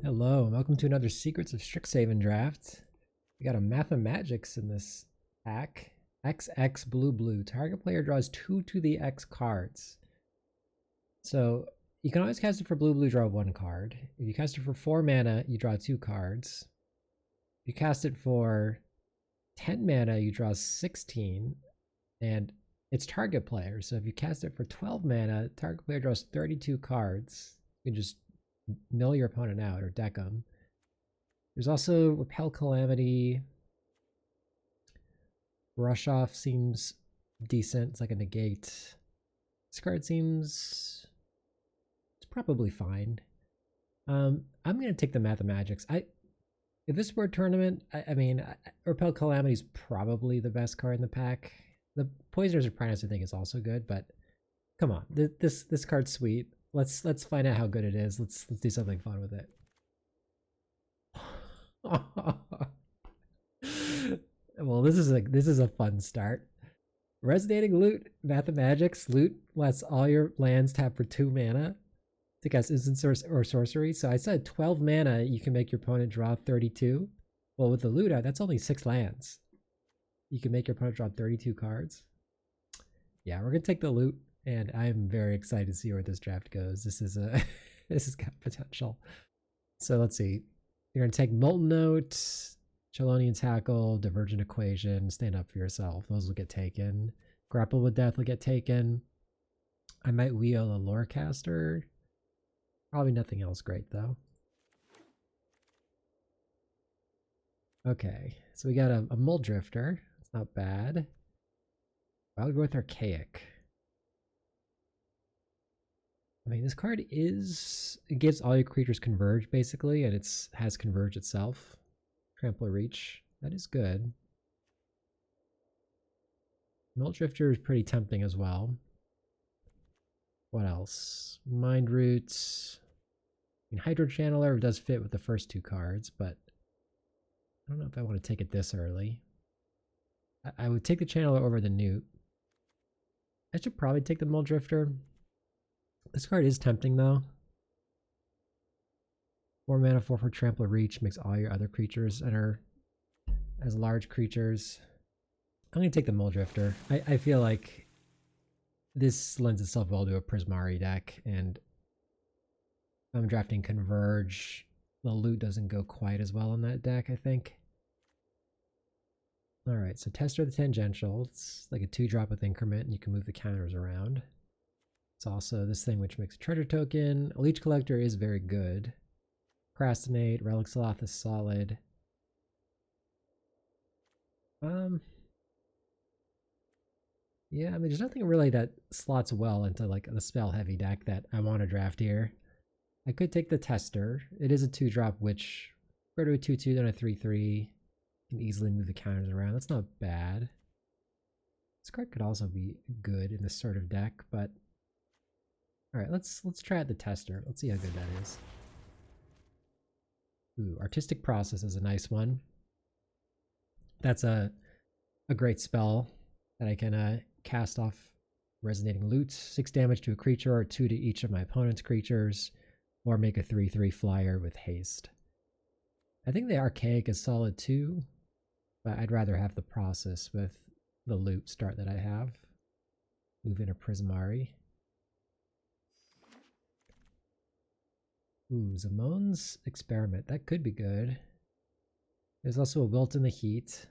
Hello, and welcome to another Secrets of Strixhaven draft. We got a Mathemagics in this pack. XX blue blue. Target player draws 2 to the X cards. So you can always cast it for blue blue, draw 1 card. If you cast it for 4 mana, you draw 2 cards. If you cast it for 10 mana, you draw 16. And it's target player. So if you cast it for 12 mana, target player draws 32 cards. You can just mill your opponent out or deck them. There's also Repel Calamity. Rush Off seems decent. It's like a negate. This card seems it's probably fine. I'm gonna take the Mathemagics. If this were a tournament, I mean, Repel Calamity is probably the best card in the pack. The Poisoners of Primus I think is also good, but come on, this card's sweet. Let's find out how good it is. Let's do something fun with it. Well, this is a fun start. Resonating Loot, Mathemagics. Loot lets all your lands tap for 2 mana to cast instant or sorcery. So I said 12 mana, you can make your opponent draw 32. Well, with the loot out, that's only 6 lands. You can make your opponent draw 32 cards. Yeah, we're gonna take the loot. And I'm very excited to see where this draft goes. This is a this has got potential. So let's see. You're gonna take Molten Note, Chelonian Tackle, Divergent Equation, Stand Up for Yourself. Those will get taken. Grapple with Death will get taken. I might wheel a Lorecaster. Probably nothing else great though. Okay, so we got a Mold Drifter. It's not bad. I'll go with Archaic. I mean, this card it gives all your creatures converge basically, and it has converge itself. Trample Reach, that is good. Melt Drifter is pretty tempting as well. What else? Mind Roots. I mean, Hydro Channeler does fit with the first 2 cards, but I don't know if I want to take it this early. I would take the Channeler over the Newt. I should probably take the Mold Drifter. This card is tempting though. 4 mana, 4 for Trample Reach, makes all your other creatures enter as large creatures. I'm going to take the Mold Drifter. I feel like this lends itself well to a Prismari deck, and if I'm drafting Converge, the loot doesn't go quite as well on that deck, I think. Alright, so Tester the Tangential. It's like a 2-drop with increment, and you can move the counters around. It's also this thing which makes a treasure token. A Leech Collector is very good. Procrastinate, Relic Sloth is solid. Yeah, I mean, there's nothing really that slots well into like the spell heavy deck that I want to draft here. I could take the Tester. It is a 2-drop, which go to a 2/2, then a 3/3. Can easily move the counters around. That's not bad. This card could also be good in this sort of deck, but alright, let's try out the Tester. Let's see how good that is. Ooh, Artistic Process is a nice one. That's a great spell that I can cast off Resonating Loot. 6 damage to a creature, or 2 to each of my opponent's creatures, or make a 3/3 flyer with haste. I think the Archaic is solid too, but I'd rather have the Process with the loot start that I have. Move in a Prismari. Ooh, Zamon's Experiment. That could be good. There's also a Wilt in the Heat.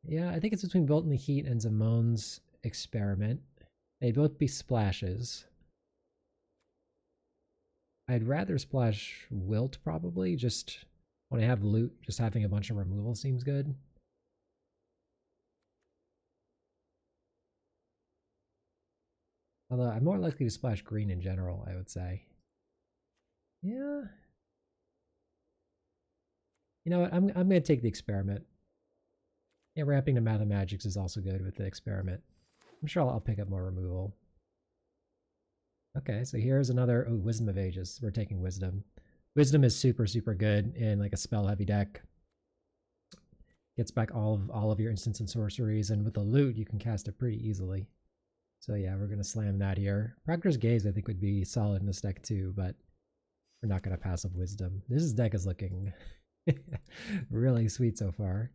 Yeah, I think it's between Wilt in the Heat and Zamon's Experiment. They'd both be splashes. I'd rather splash Wilt probably, just when I have loot, just having a bunch of removal seems good. Although I'm more likely to splash green in general, I would say. Yeah. You know what? I'm gonna take the Experiment. Yeah, ramping to Mathemagics is also good with the Experiment. I'm sure I'll pick up more removal. Okay, so here's another Wisdom of Ages. We're taking Wisdom. Wisdom is super, super good in like a spell heavy deck. Gets back all of your instants and sorceries, and with the loot you can cast it pretty easily. So yeah, we're gonna slam that here. Proctor's Gaze I think would be solid in this deck too, but we're not gonna pass up Wisdom. This deck is looking really sweet so far.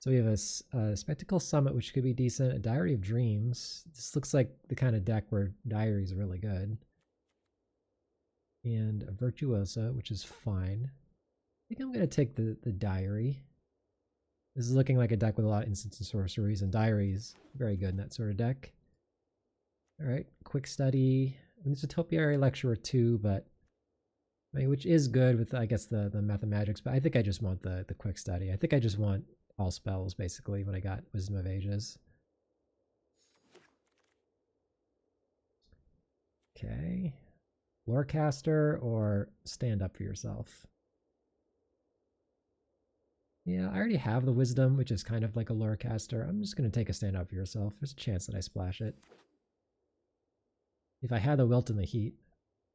So we have a Spectacle Summit, which could be decent. A Diary of Dreams. This looks like the kind of deck where Diary is really good. And a Virtuosa, which is fine. I think I'm going to take the Diary. This is looking like a deck with a lot of instants and sorceries, and Diary's very good in that sort of deck. Alright, Quick Study. There's a Topiary Lecturer too, but I mean, which is good with, I guess, the Mathemagics, but I think I just want the Quick Study. I think I just want all spells, basically, when I got Wisdom of Ages. Okay. Lorecaster or Stand Up for Yourself? Yeah, I already have the Wisdom, which is kind of like a Lorecaster. I'm just going to take a Stand Up for Yourself. There's a chance that I splash it. If I had the Wilt and the Heat,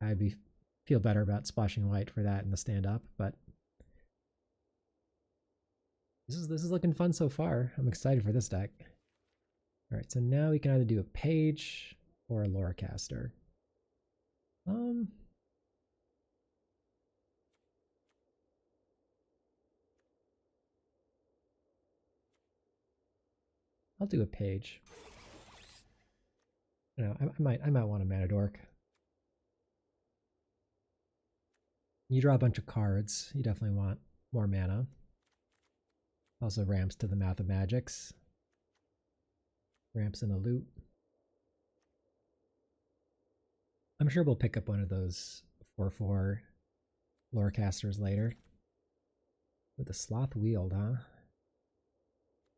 I'd feel better about splashing white for that and the Stand Up, but this is looking fun so far. I'm excited for this deck. All right, so now we can either do a Page or a Lorecaster. I'll do a Page. No, I might want a Mana Dork. You draw a bunch of cards. You definitely want more mana. Also ramps to the Mathemagics. Ramps in a loot. I'm sure we'll pick up one of those 4/4 Lorecasters later. With the Sloth Wield, huh?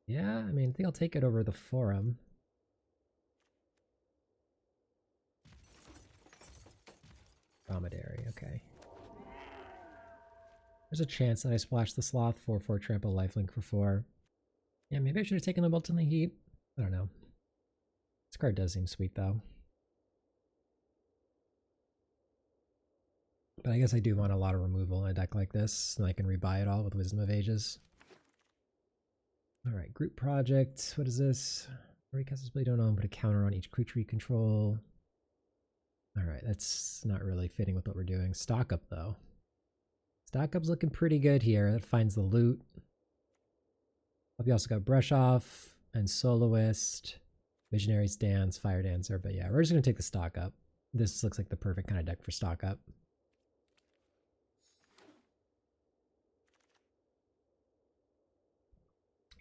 Yeah, I mean, I think I'll take it over the Forum. Dromedary, okay. There's a chance that I splash the Sloth 4/4 Trample Lifelink for 4. Yeah, maybe I should have taken the Wilt in the Heat. I don't know. This card does seem sweet, though. But I guess I do want a lot of removal in a deck like this, and I can rebuy it all with Wisdom of Ages. Alright, Group Project. What is this? Recast Blade don't own, but a counter on each creature you control. Alright, that's not really fitting with what we're doing. Stock Up, though. Stock Up's looking pretty good here. That finds the loot. We also got Brush Off and Soloist, Visionary's Dance, Fire Dancer. But yeah, we're just going to take the Stock Up. This looks like the perfect kind of deck for Stock Up.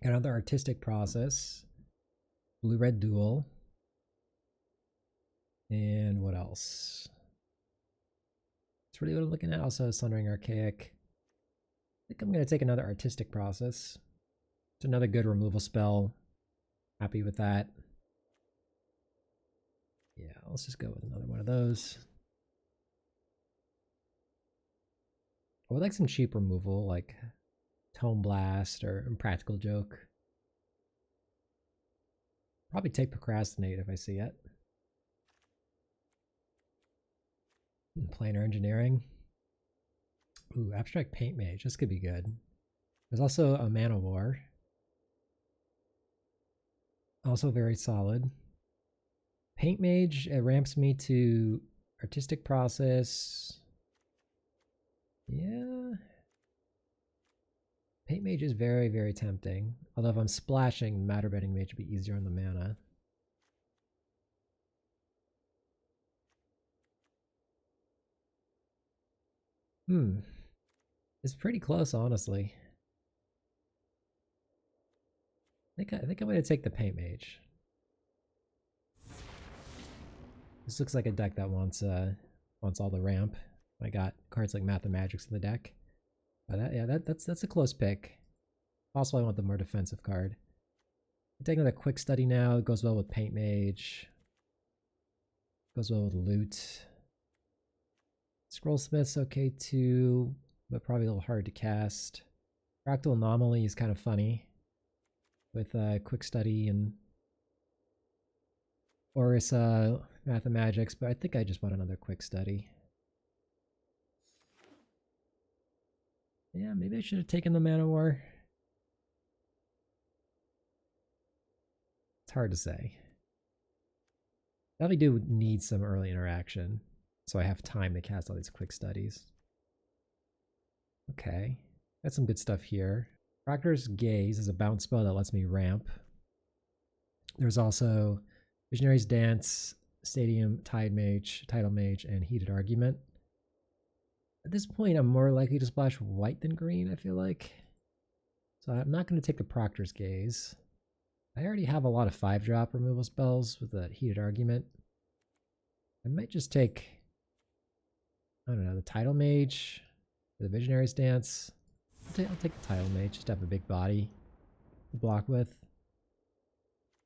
Got another Artistic Process. Blue-Red Duel. And what else? That's really what I'm looking at. Also, Sundering Archaic. I think I'm going to take another Artistic Process. It's another good removal spell. Happy with that. Yeah, let's just go with another one of those. I would like some cheap removal, like Tome Blast or Impractical Joke. Probably take Procrastinate if I see it. Planar Engineering. Ooh, Abstract Paint Mage. This could be good. There's also a Mana War. Also very solid. Paint Mage, it ramps me to Artistic Process. Yeah. Paint Mage is very, very tempting. Although if I'm splashing, Matter Bending Mage would be easier on the mana. It's pretty close, honestly. I think I'm going to take the Paint Mage. This looks like a deck that wants all the ramp. I got cards like Mathemagics in the deck. But that's a close pick. Also, I want the more defensive card. I'm taking another Quick Study now. It goes well with Paint Mage. Goes well with Loot. Scrollsmith's okay too, but probably a little hard to cast. Fractal Anomaly is kind of funny with Quick Study and Oris Mathemagics, but I think I just want another Quick Study. Yeah, maybe I should have taken the Mana War. It's hard to say. Definitely do need some early interaction, so I have time to cast all these quick studies. Okay, got some good stuff here. Proctor's Gaze is a bounce spell that lets me ramp. There's also Visionary's Dance, Stadium, Tidal Mage, and Heated Argument. At this point, I'm more likely to splash white than green, I feel like. So I'm not going to take the Proctor's Gaze. I already have a lot of 5-drop removal spells with the Heated Argument. I might just take, I don't know, the Tidal Mage, the Visionary's Dance. I'll take the Tidal Mage, just to have a big body to block with.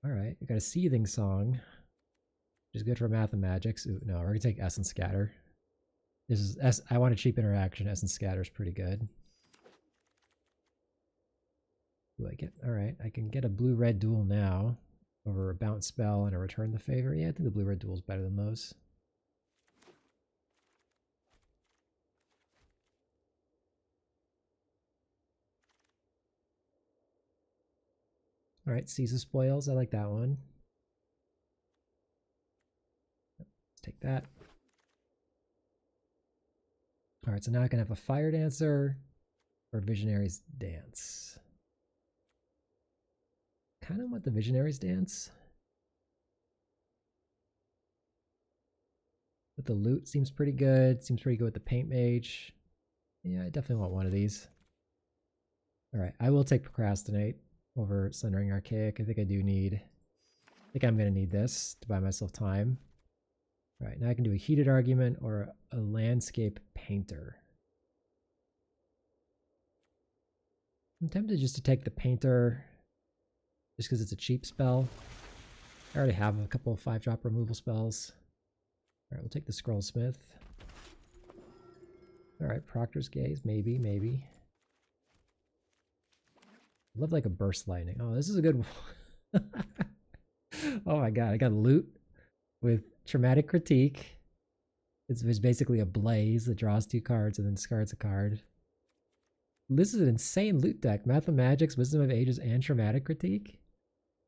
Alright, we got a Seething Song, which is good for Math and Magics. Ooh, no, we're going to take Essence Scatter. This is I want a cheap interaction. Essence Scatter is pretty good. Ooh, alright, I can get a blue-red duel now over a bounce spell and a return the favor. Yeah, I think the blue-red duel is better than those. Alright, Seize the Spoils. I like that one. Let's take that. Alright, so now I can have a Fire Dancer or Visionary's Dance. Kind of want the Visionary's Dance. But the loot seems pretty good. Seems pretty good with the Paint Mage. Yeah, I definitely want one of these. Alright, I will take Procrastinate over Sundering Archaic. I think I'm going to need this to buy myself time. Alright, now I can do a Heated Argument or a Landscape Painter. I'm tempted just to take the Painter just because it's a cheap spell. I already have a couple of 5-drop removal spells. Alright, we'll take the Scrollsmith. Alright, Proctor's Gaze, maybe. Love like a Burst Lightning. Oh, this is a good one. Oh my god, I got loot with Traumatic Critique. It's basically a Blaze that draws 2 cards and then discards a card. This is an insane loot deck. Math and Magics, Wisdom of Ages, and Traumatic Critique.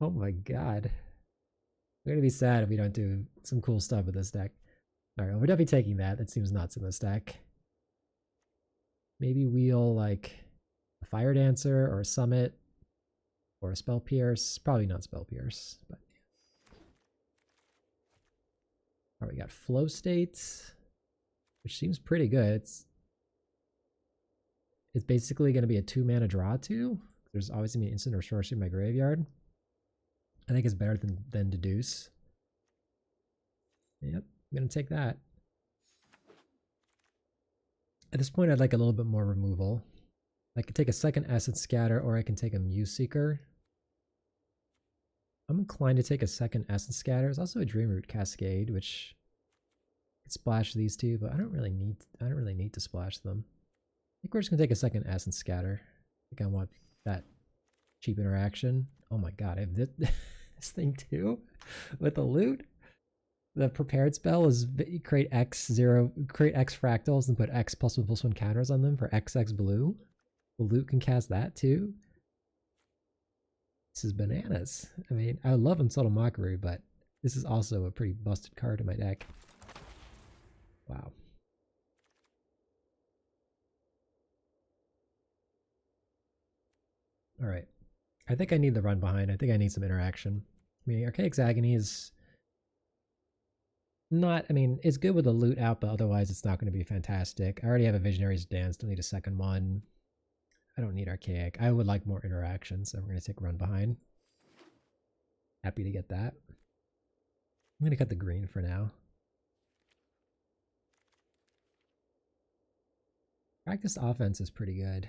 Oh my god. We're gonna be sad if we don't do some cool stuff with this deck. Alright, well, we're definitely taking that. That seems nuts in this deck. Maybe wheel like a Fire Dancer or a Summit or a Spell Pierce. Probably not Spell Pierce, but alright, we got Flow States, which seems pretty good. It's basically going to be a 2-mana draw 2. There's always going to be an instant or sorcery in my graveyard. I think it's better than Deduce. Yep, I'm going to take that. At this point, I'd like a little bit more removal. I could take a second Essence Scatter, or I can take a Muse Seeker. I'm inclined to take a second Essence Scatter. There's also a Dreamroot Cascade, which could splash these two, but I don't really need to splash them. I think we're just gonna take a second Essence Scatter. I think I want that cheap interaction. Oh my god, I have this thing too with the loot. The prepared spell is create X fractals and put X +1/+1 counters on them for XX blue. The loot can cast that too. This is bananas. I mean, I love Subtle Mockery, but this is also a pretty busted card in my deck. Wow. Alright. I think I need the run behind. I think I need some interaction. I mean, Archaic's Agony is not, I mean, it's good with the loot out, but otherwise it's not going to be fantastic. I already have a Visionary's Dance. Don't need a second one. I don't need Archaic. I would like more interaction, so we're going to take run behind. Happy to get that. I'm going to cut the green for now. Practiced Offense is pretty good.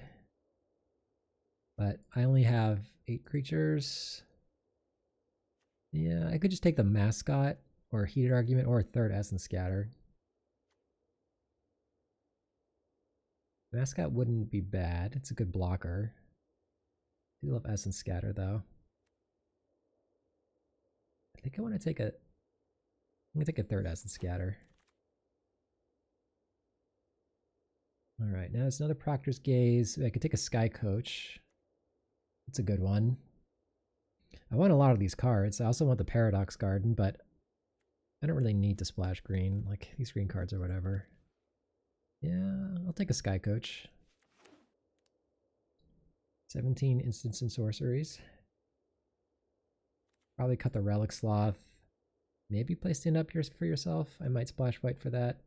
But I only have 8 creatures. Yeah, I could just take the Mascot or Heated Argument or a third Essence Scatter. Mascot wouldn't be bad. It's a good blocker. I do love Essence Scatter though. I think I want to take I'm gonna take a third Essence Scatter. Alright, now it's another Proctor's Gaze. I could take a Sky Coach. It's a good one. I want a lot of these cards. I also want the Paradox Garden, but I don't really need to splash green, like these green cards or whatever. Yeah, I'll take a Sky Coach. 17 instants and sorceries. Probably cut the Relic Sloth. Maybe play Stand Up yours for yourself. I might splash white for that.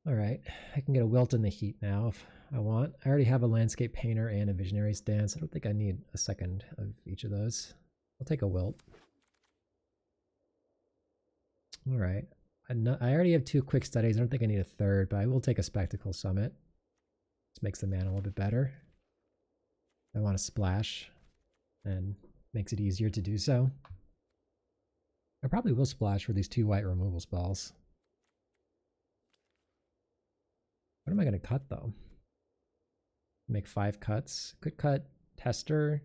Alright, I can get a Wilt in the Heat now if I want. I already have a Landscape Painter and a Visionary Stance. I don't think I need a second of each of those. I'll take a Wilt. Alright. I already have 2 Quick Studies. I don't think I need a third, but I will take a Spectacle Summit. This makes the mana a little bit better. I want to splash, and makes it easier to do so. I probably will splash for these 2 white removal spells. What am I going to cut, though? Make 5 cuts. Could cut Tester.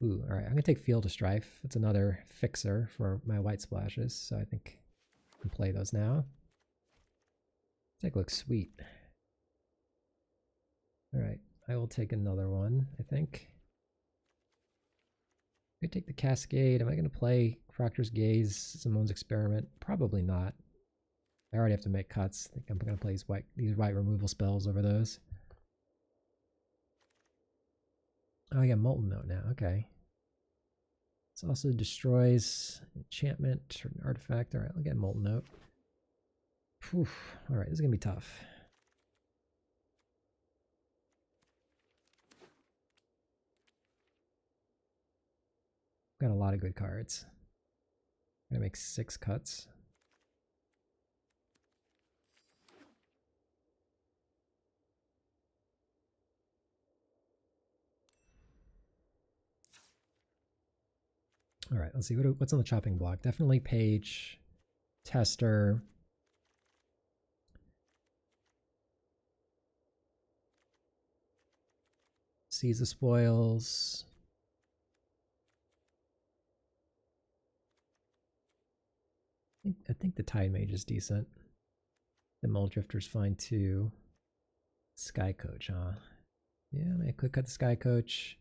Ooh, alright. I'm going to take Field of Strife. It's another fixer for my white splashes, so I think I can play those now. Deck looks sweet. Alright. I will take another one, I think. I take the Cascade. Am I going to play Proctor's Gaze, Simone's Experiment? Probably not. I already have to make cuts. I think I'm going to play these white removal spells over those. Oh, I got Molten Note now. Okay. This also destroys an enchantment or an artifact. Alright, I'll get Molten Note. Alright, this is going to be tough. Got a lot of good cards. I'm going to make 6 cuts. All right, let's see what's on the chopping block. Definitely Page, Tester. Seize the Spoils. I think the Tide Mage is decent. The Mull Drifter's fine too. Sky Coach, huh? Yeah, I could cut the Sky Coach.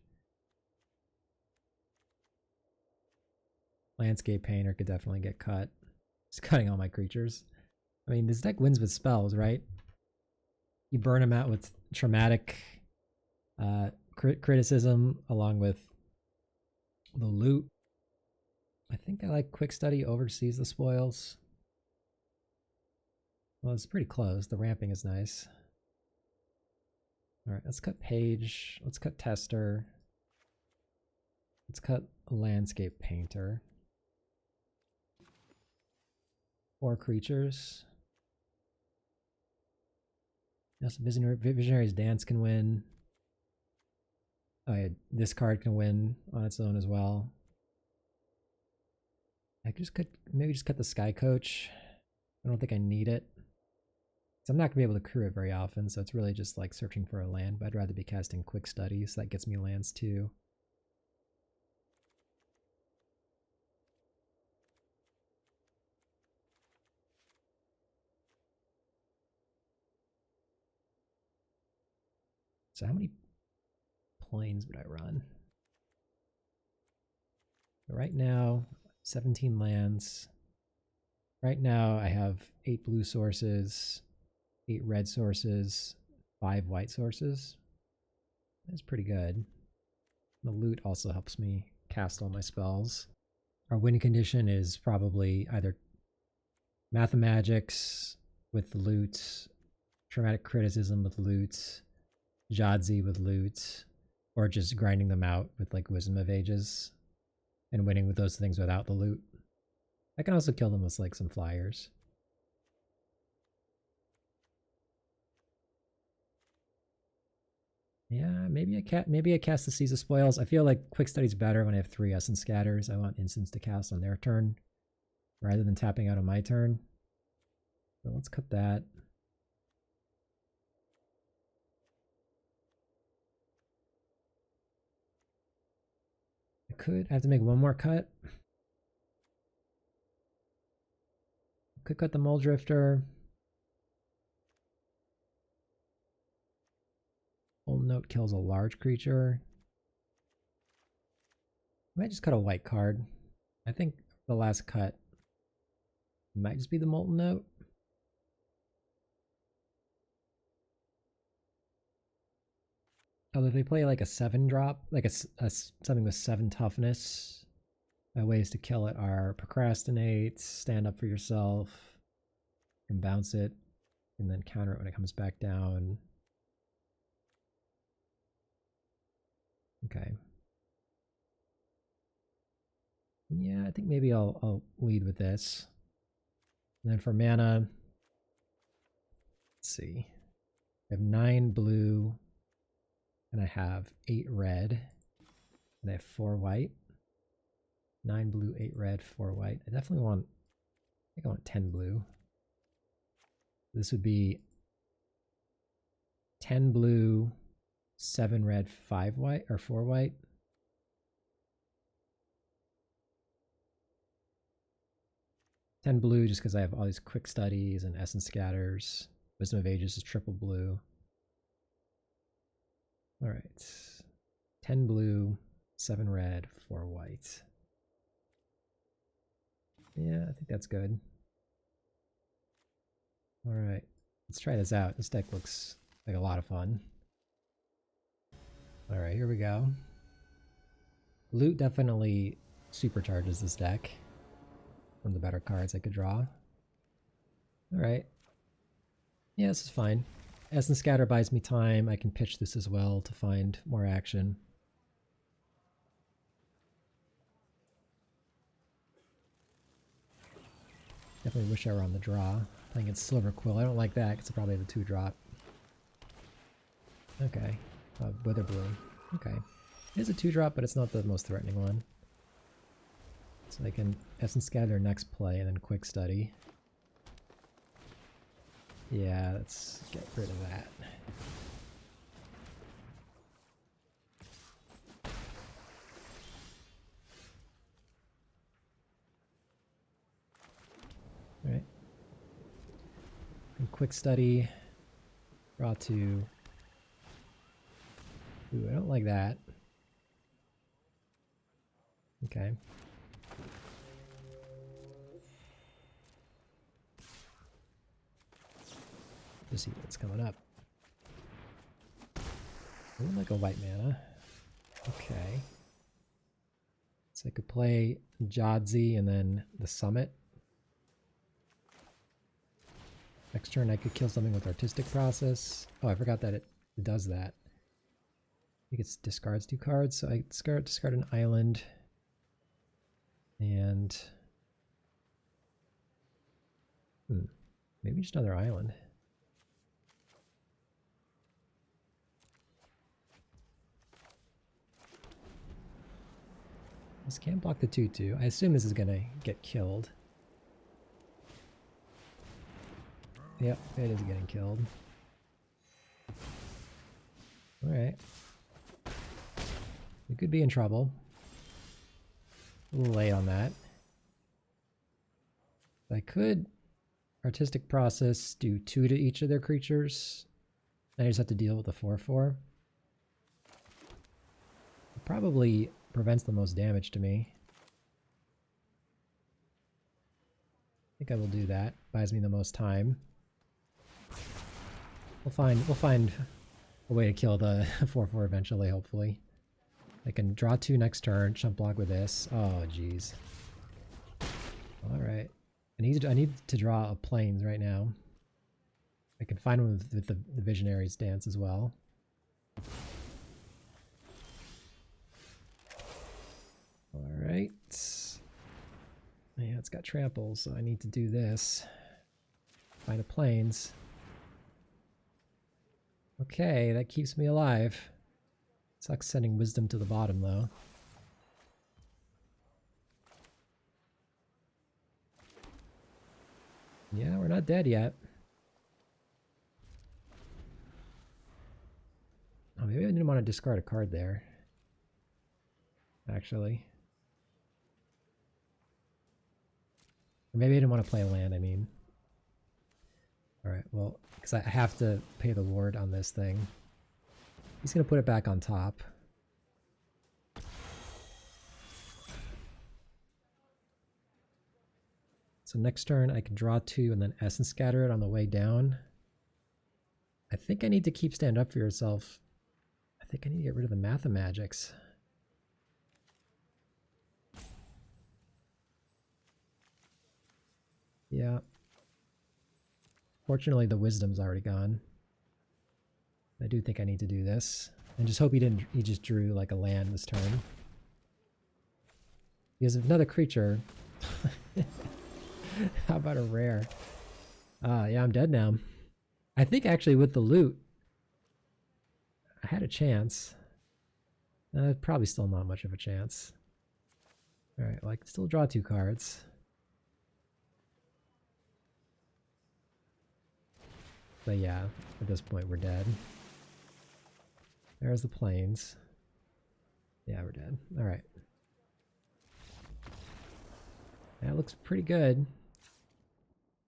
Landscape Painter could definitely get cut. Just cutting all my creatures. I mean, this deck wins with spells, right? You burn them out with Traumatic Criticism along with the loot. I think I like Quick Study over Seize the Spoils. Well, it's pretty close. The ramping is nice. Alright, let's cut Page. Let's cut Tester. Let's cut Landscape Painter. 4 creatures. Yes, Visionary's Dance can win. Oh yeah, this card can win on its own as well. I could maybe just cut the Sky Coach. I don't think I need it. So I'm not gonna be able to crew it very often, so it's really just like searching for a land, but I'd rather be casting Quick Study, so that gets me lands too. So how many planes would I run? Right now, 17 lands. Right now I have 8 blue sources, 8 red sources, 5 white sources. That's pretty good. The loot also helps me cast all my spells. Our win condition is probably either Mathemagics with loot, Traumatic Criticism with loot, Jadzi with loot, or just grinding them out with like Wisdom of Ages and winning with those things without the loot. I can also kill them with like some flyers. Yeah, maybe I cast the Seize the Spoils. I feel like Quick Study's better when I have 3 Essence Scatters. I want instants to cast on their turn rather than tapping out on my turn. So let's cut that. I have to make one more cut. Could cut the Mull Drifter. Note kills a large creature. I might just cut a white card. I think the last cut might just be the Molten Note. Although if they play like a 7-drop, like something with 7 toughness, ways to kill it are Procrastinate, Stand Up for Yourself, you can bounce it, and then counter it when it comes back down. Okay. Yeah, I think maybe I'll lead with this. And then for mana, let's see. I have 9 blue, and I have 8 red, and I have 4 white. 9 blue, 8 red, 4 white. I definitely want, I think I want 10 blue. This would be 10 blue, 7 red, 5 white, or 4 white. Ten blue just because I have all these quick studies and essence scatters. Wisdom of Ages is triple blue. All right. 10 blue, 7 red, 4 white. Yeah, I think that's good. All right. Let's try this out. This deck looks like a lot of fun. All right, here we go. Loot definitely supercharges this deck. One of the better cards I could draw. Alright. Yeah, this is fine. Essence Scatter buys me time. I can pitch this as well to find more action. Definitely wish I were on the draw. Playing against Silver Quill. I don't like that because I probably have a 2-drop. Okay. Wither Bloom. Okay. It is a 2-drop, but it's not the most threatening one. So I can Essence Scatter next play and then Quick Study. Yeah, let's get rid of that. Alright. And Quick Study. Draw 2. Ooh, I don't like that. Okay. To see what's coming up. I would like a white mana. Okay. So I could play Jadzi and then the Summit. Next turn I could kill something with Artistic Process. Oh, I forgot that it does that. I think it discards 2 cards, so I discard an island. And maybe just another island. This can't block the 2/2. I assume this is gonna get killed. Yep, it is getting killed. Alright. We could be in trouble. A little late on that. I could Artistic Process, do 2 to each of their creatures. Then I just have to deal with the 4/4. It probably prevents the most damage to me. I think I will do that. Buys me the most time. We'll find a way to kill the 4/4 eventually, hopefully. I can draw 2 next turn, chump block with this. Oh jeez. Alright. I need to draw a plains right now. I can find one with the Visionary's Dance as well. Alright. Yeah, it's got trample, so I need to do this. Find a plains. Okay, that keeps me alive. Sucks sending Wisdom to the bottom, though. Yeah, we're not dead yet. Oh, maybe I didn't want to discard a card there. Actually. Or maybe I didn't want to play a land, I mean. Alright, well, because I have to pay the ward on this thing. He's going to put it back on top. So next turn I can draw 2 and then Essence Scatter it on the way down. I think I need to keep Stand Up For Yourself. I think I need to get rid of the Mathemagics. Yeah. Fortunately, the Wisdom's already gone. I do think I need to do this. And just hope he just drew like a land this turn. He has another creature. How about a rare? Yeah, I'm dead now. I think actually with the loot, I had a chance. Probably still not much of a chance. Alright, well I can still draw 2 cards. But yeah, at this point we're dead. There's the plains. Yeah, we're dead. Alright. That looks pretty good.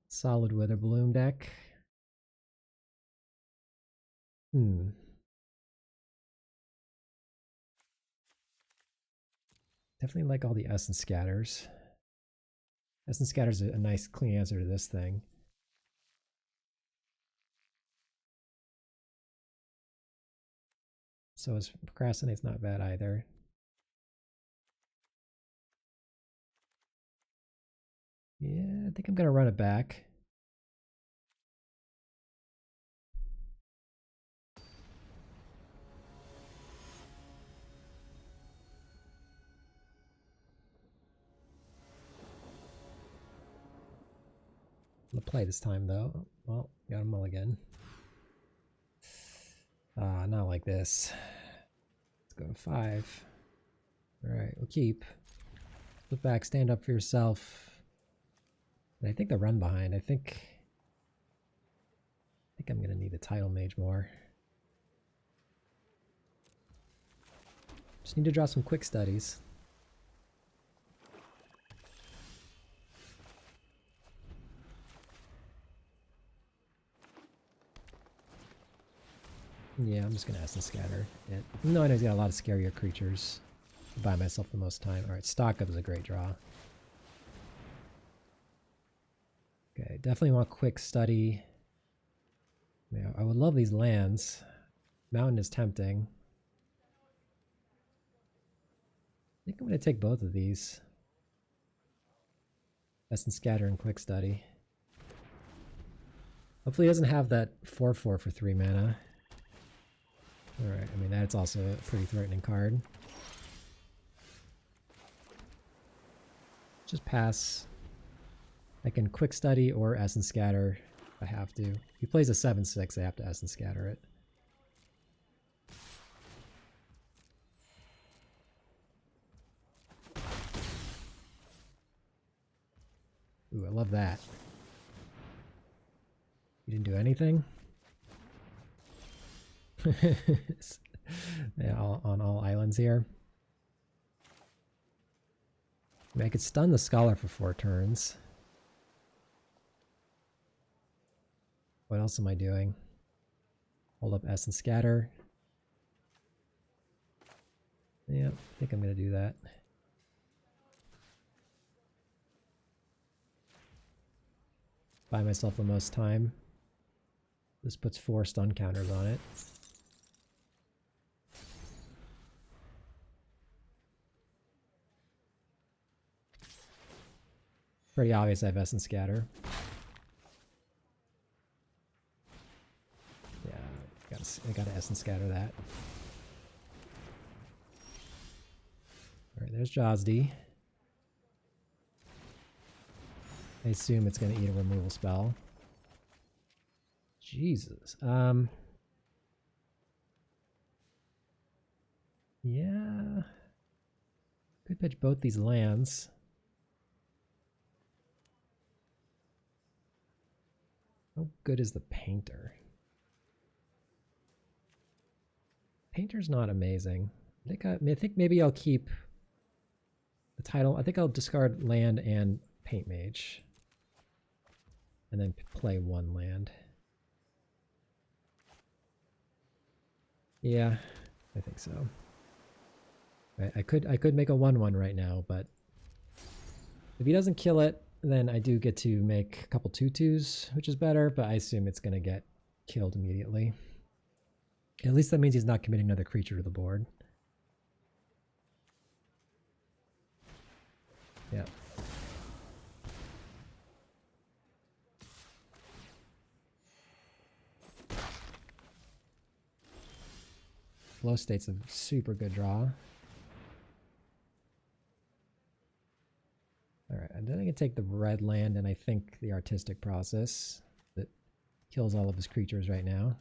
Solid Wither Bloom deck. Definitely like all the Essence Scatters. Essence Scatter's a nice clean answer to this thing. So his Procrastinate's not bad either. Yeah, I think I'm going to run it back. I'm going to play this time though. Well, got a mulligan. Not like this. Let's go to 5. Alright, we'll keep. Flip back, Stand Up For Yourself. And I think the run behind. I think I'm gonna need the Tidal Mage more. Just need to draw some quick studies. Yeah, I'm just gonna Essence Scatter it. No, I know he's got a lot of scarier creatures. Buy myself the most time. Alright, Stock Up is a great draw. Okay, definitely want quick study. Yeah, I would love these lands. Mountain is tempting. I think I'm going to take both of these. Essence Scatter and Quick Study. Hopefully he doesn't have that 4/4 for 3 mana. Alright, I mean that's also a pretty threatening card. Just pass. I can Quick Study or Essence Scatter if I have to. If he plays a 7/6, I have to Essence Scatter it. Ooh, I love that. You didn't do anything? Yeah, on all islands here. I mean, I could stun the Scholar for 4 turns. What else am I doing? Hold up Essence Scatter. Yeah, I think I'm going to do that. Buy myself the most time. This puts 4 stun counters on it. Pretty obvious I have Essence Scatter. Yeah, I gotta Essence Scatter that. Alright, there's Jazdi. I assume it's gonna eat a removal spell. Jesus. Yeah. Could pitch both these lands. How good is the Painter? Painter's not amazing. I think maybe I'll keep the title. I think I'll discard land and Paint Mage. And then play 1 land. Yeah, I think so. I could make a 1/1 right now, but if he doesn't kill it, then I do get to make a couple 2/2s, which is better, but I assume it's going to get killed immediately. At least that means he's not committing another creature to the board. Yeah. Flow State's a super good draw. Alright, and then I can take the red land and I think the Artistic Process that kills all of his creatures right now.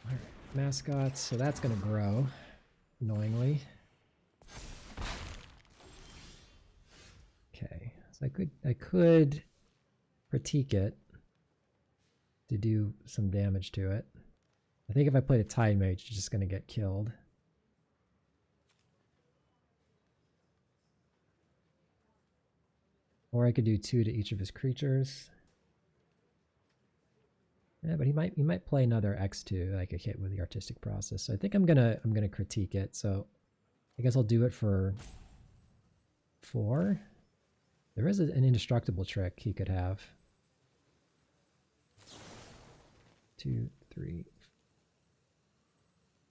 Alright, mascots, so that's going to grow, annoyingly. Okay, so I could critique it to do some damage to it. I think if I played a Tide Mage, it's just going to get killed. Or I could do 2 to each of his creatures. Yeah, but he might play another X2 like a hit with the Artistic Process. So I think I'm gonna critique it. So I guess I'll do it for 4. There is an indestructible trick he could have. 2, 3.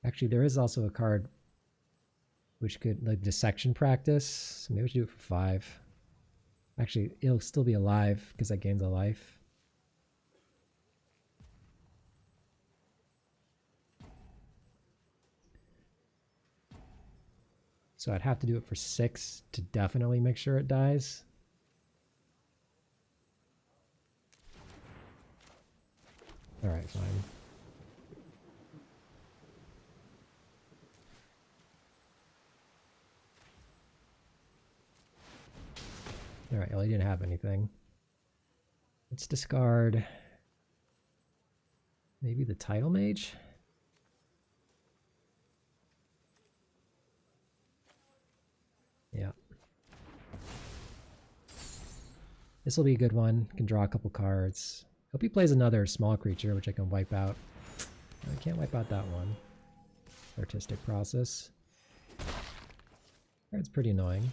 Actually, there is also a card which could, like, dissection practice. So maybe we should do it for 5. Actually, it'll still be alive because that gains a life. So I'd have to do it for 6 to definitely make sure it dies. Alright, fine. Alright, well, he didn't have anything. Let's discard maybe the Title Mage? Yeah. This will be a good one. Can draw a couple cards. Hope he plays another small creature, which I can wipe out. I can't wipe out that one. Artistic Process. It's pretty annoying.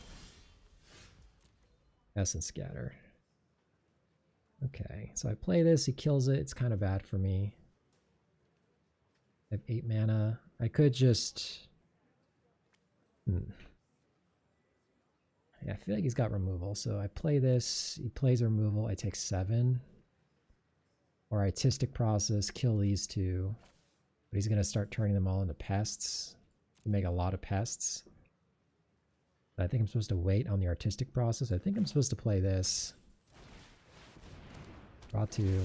Essence Scatter. Okay, so I play this, he kills it, it's kind of bad for me. I have 8 mana. I could just... Yeah, I feel like he's got removal, so I play this, he plays removal, I take 7. Or Artistic Process, kill these 2. But he's going to start turning them all into pests. You make a lot of pests. I think I'm supposed to wait on the Artistic Process. I think I'm supposed to play this. Draw 2.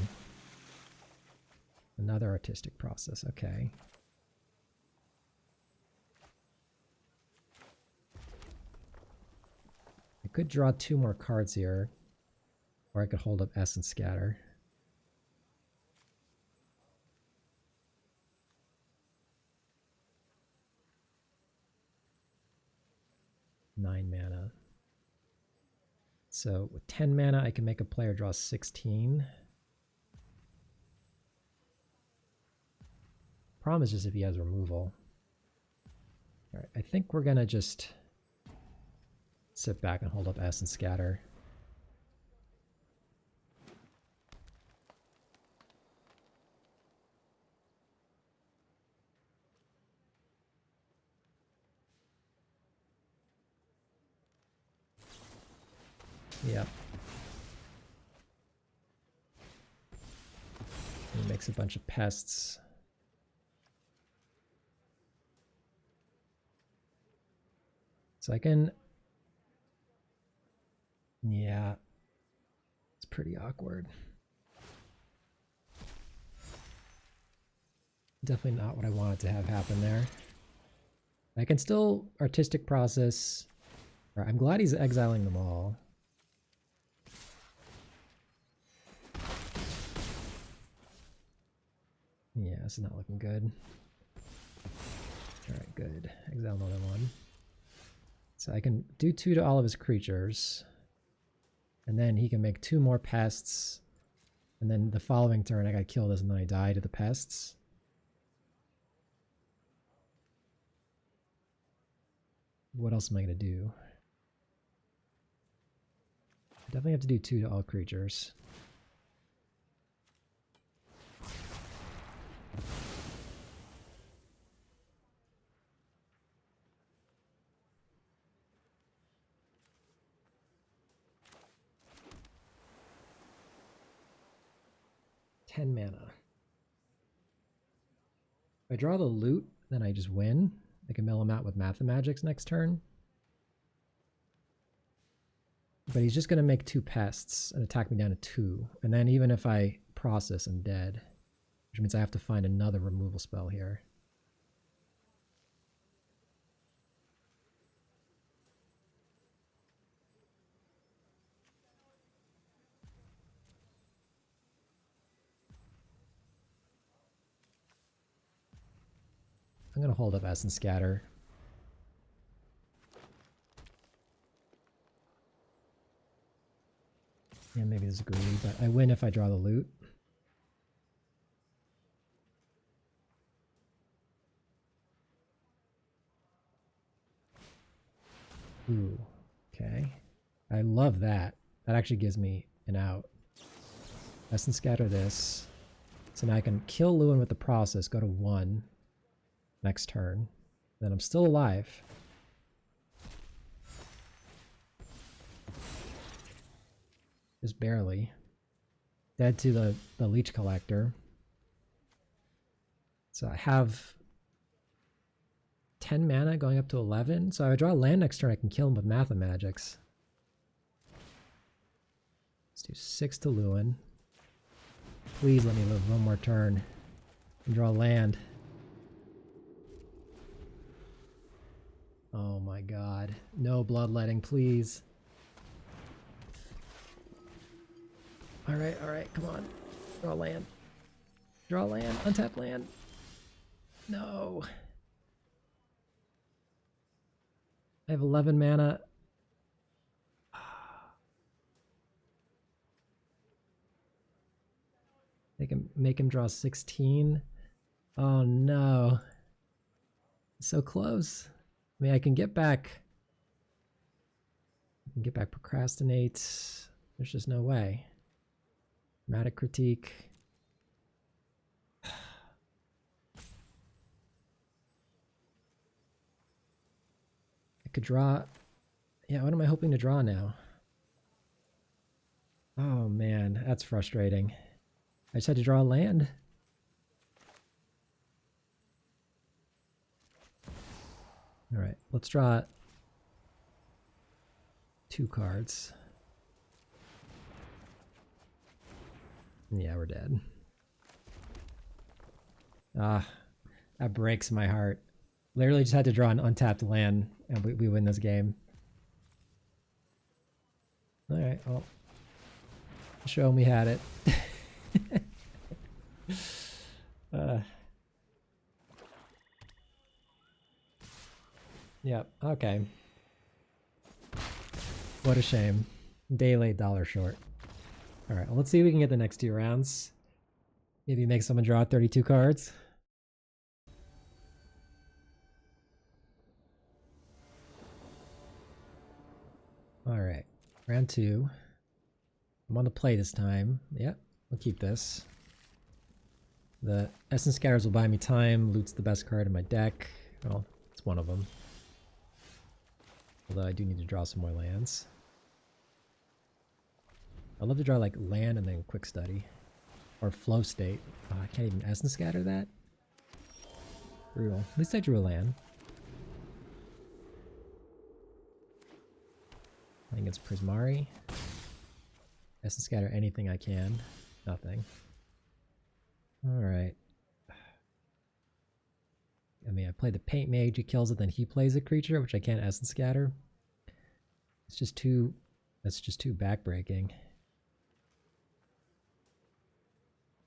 Another Artistic Process, okay. I could draw 2 more cards here. Or I could hold up Essence Scatter. Nine mana. So with 10 mana, I can make a player draw 16. Problem is just if he has removal. All right, I think we're gonna just sit back and hold up Essence Scatter. Yep. He makes a bunch of pests. So I can... Yeah. It's pretty awkward. Definitely not what I wanted to have happen there. I can still Artistic Process. Right, I'm glad he's exiling them all. Yeah, this is not looking good. Alright, good. Exile another one. So I can do 2 to all of his creatures. And then he can make 2 more pests. And then the following turn I gotta kill this and then I die to the pests. What else am I gonna do? I definitely have to do 2 to all creatures. Mana. If I draw the loot, then I just win. I can mill him out with Mathemagics next turn. But he's just going to make 2 pests and attack me down to 2. And then even if I process, I'm dead. Which means I have to find another removal spell here. I'm going to hold up Essence Scatter. Yeah, maybe this is greedy, but I win if I draw the loot. Ooh, okay. I love that. That actually gives me an out. Essence Scatter this. So now I can kill Lewin with the process, go to 1 next turn. Then I'm still alive. Just barely. Dead to the Leech Collector. So I have 10 mana going up to 11. So I draw a land next turn, I can kill him with Mathemagics. Let's do 6 to Lewin. Please let me live one more turn and draw land. Oh my god. No bloodletting, please. Alright, come on. Draw land. Draw land. Untap land. No. I have 11 mana. Make him draw 16. Oh no. So close. I mean, I can get back Procrastinate. There's just no way. Dramatic Critique. I could draw. Yeah, what am I hoping to draw now? Oh man, that's frustrating. I just had to draw a land. All right, let's draw 2 cards. Yeah, we're dead. Ah, that breaks my heart. Literally just had to draw an untapped land and we win this game. All right, well, show them we had it. Yep, okay. What a shame. Day late, dollar short. Alright, well, let's see if we can get the next 2 rounds. Maybe make someone draw 32 cards. Alright, round 2. I'm on the play this time. Yep, we'll keep this. The Essence Scatters will buy me time. Loot's the best card in my deck. Well, it's one of them. Although I do need to draw some more lands. I'd love to draw like land and then quick study. Or flow state. Oh, I can't even Essence Scatter that? Brutal. At least I drew a land. I think it's Prismari. Essence Scatter anything I can. Nothing. Alright. I mean, I play the Paint Mage, he kills it, then he plays a creature, which I can't Essence Scatter. It's just too... That's just too backbreaking.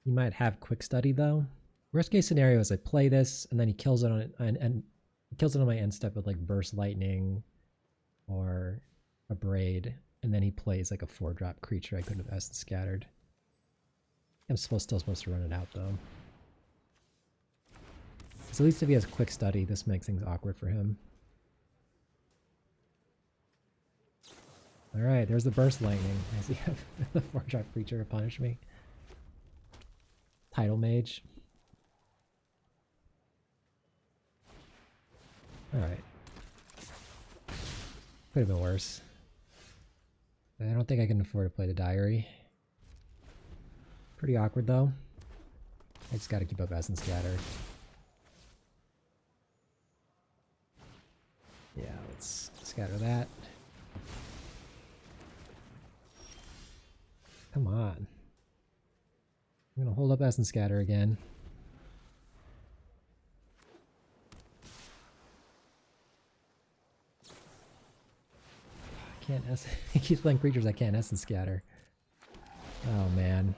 You might have Quick Study, though. Worst case scenario is I play this, and then he kills it on it, and he kills it on my end step with, like, Burst Lightning, or a Braid. and then he plays like a 4-drop creature I could have Essence Scattered. I'm still supposed to run it out though. So at least if he has Quick Study, this makes things awkward for him. Alright, there's the Burst Lightning. As he have the 4-drop creature to punish me. Tidal Mage. Alright. Could have been worse. I don't think I can afford to play the Diary. Pretty awkward though. I just gotta keep up Essence Scatter. Yeah, let's scatter that. Come on. I'm gonna hold up Essence Scatter again. I can't he keeps playing creatures I can't Essence Scatter. Oh man.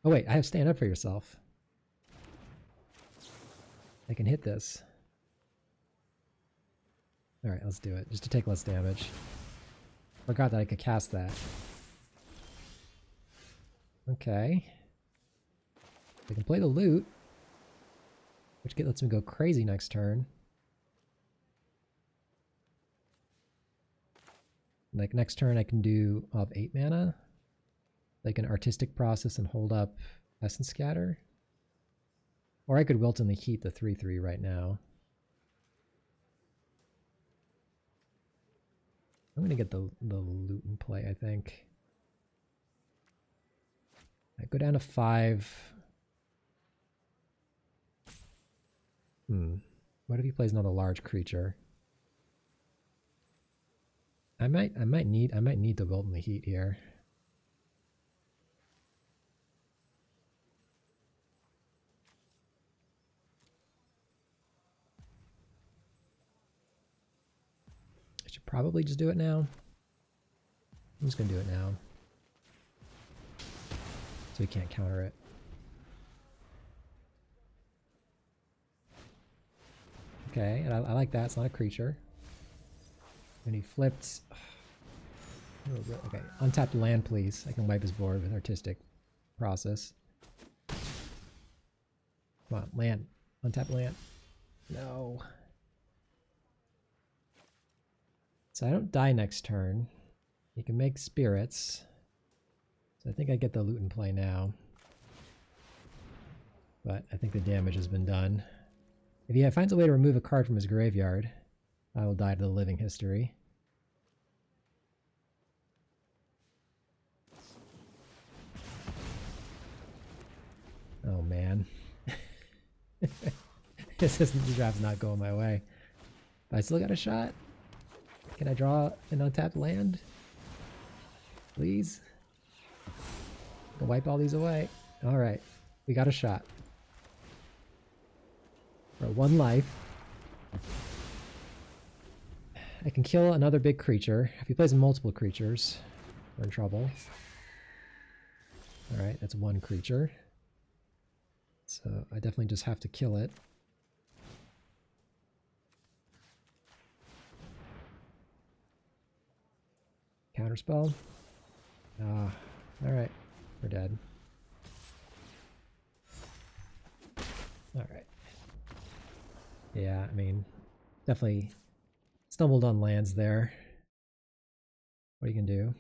Oh wait, I have Stand Up For Yourself. I can hit this. Alright, let's do it. Just to take less damage. Forgot that I could cast that. Okay. I can play the loot, which lets me go crazy next turn. Like next turn I can do 8 mana. Like an Artistic Process and hold up Essence Scatter. Or I could Wilt in the Heat the 3/3 right now. I'm gonna get the loot in play, I think. I go down to 5. What if he plays another large creature? I might need to Wilt in the Heat here. I should probably just do it now. I'm just gonna do it now. So he can't counter it. Okay, and I like that. It's not a creature. And he flipped. Okay, untapped land, please. I can wipe his board with Artistic Process. Come on, land. Untap land. No. So I don't die next turn. He can make spirits. So I think I get the loot in play now. But I think the damage has been done. If he finds a way to remove a card from his graveyard, I will die to the living history. Oh man. This draft's not going my way. But I still got a shot. Can I draw an untapped land? Please? I'll wipe all these away. Alright. We got a shot. For 1 life. I can kill another big creature. If he plays multiple creatures, we're in trouble. Alright, that's 1 creature. So I definitely just have to kill it. Counterspell. Alright. We're dead. Alright. Yeah, I mean, definitely stumbled on lands there. What are you gonna do?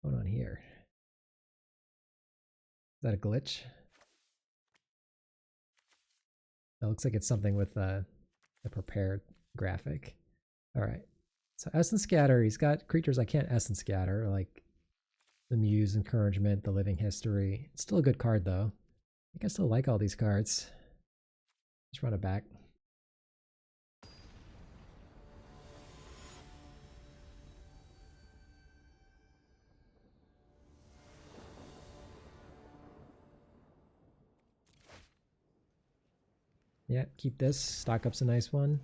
What's going on here? Is that a glitch? That looks like it's something with the prepared graphic. Alright. So Essence Scatter, he's got creatures I can't Essence Scatter, like the Muse, Encouragement, the Living History. It's still a good card though. I think I still like all these cards. Let's run it back. Yeah, keep this. Stock up's a nice one.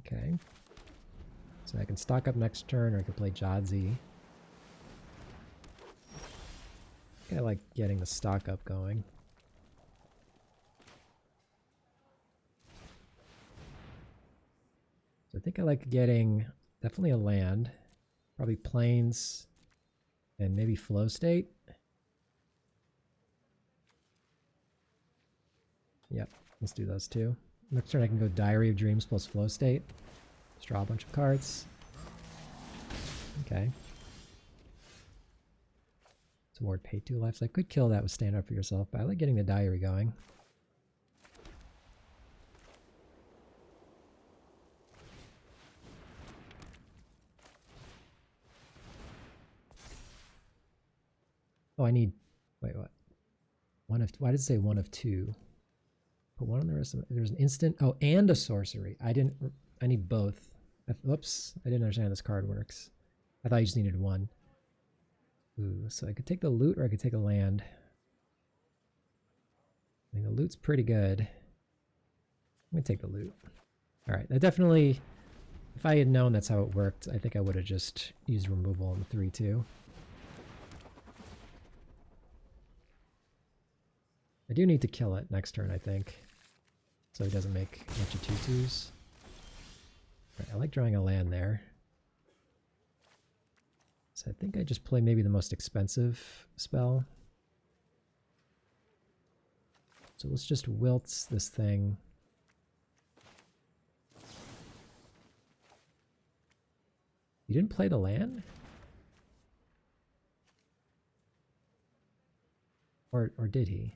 Okay. So I can stock up next turn, or I can play Jadzi. I like getting the stock up going. So I think I like getting definitely a land, probably plains, and maybe flow state. Yep, let's do those two. Next turn I can go Diary of Dreams plus flow state. Just draw a bunch of cards. Okay. Toward pay 2 life. So I could kill that with Stand Up For Yourself, but I like getting the diary going. Oh, I need... Wait, what? One of... Why did it say one of two? Put one on the rest of it. There's an instant... Oh, and a sorcery. I didn't... I need both. Whoops. I didn't understand how this card works. I thought you just needed one. Ooh, so I could take the loot or I could take a land. I mean, the loot's pretty good. I'm going to take the loot. Alright, that definitely... If I had known that's how it worked, I think I would have just used removal on the 3-2. I do need to kill it next turn, I think. So he doesn't make a bunch of 2-2s. Right, I like drawing a land there. So I think I just play maybe the most expensive spell. So let's just wilt this thing. You didn't play the land? Or did he?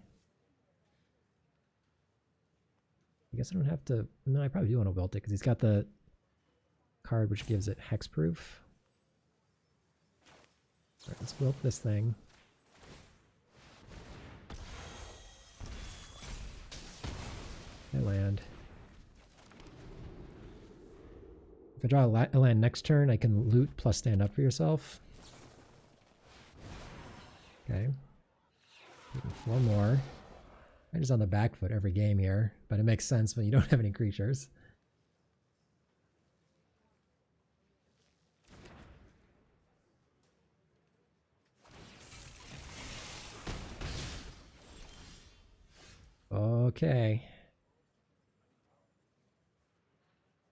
I guess I don't have to... No, I probably do want to wilt it because he's got the card which gives it hexproof. Alright, let's wilt this thing. I land. If I draw a land next turn, I can loot plus Stand Up For Yourself. Okay. 4 more. I'm just on the back foot every game here, but it makes sense when you don't have any creatures. Okay.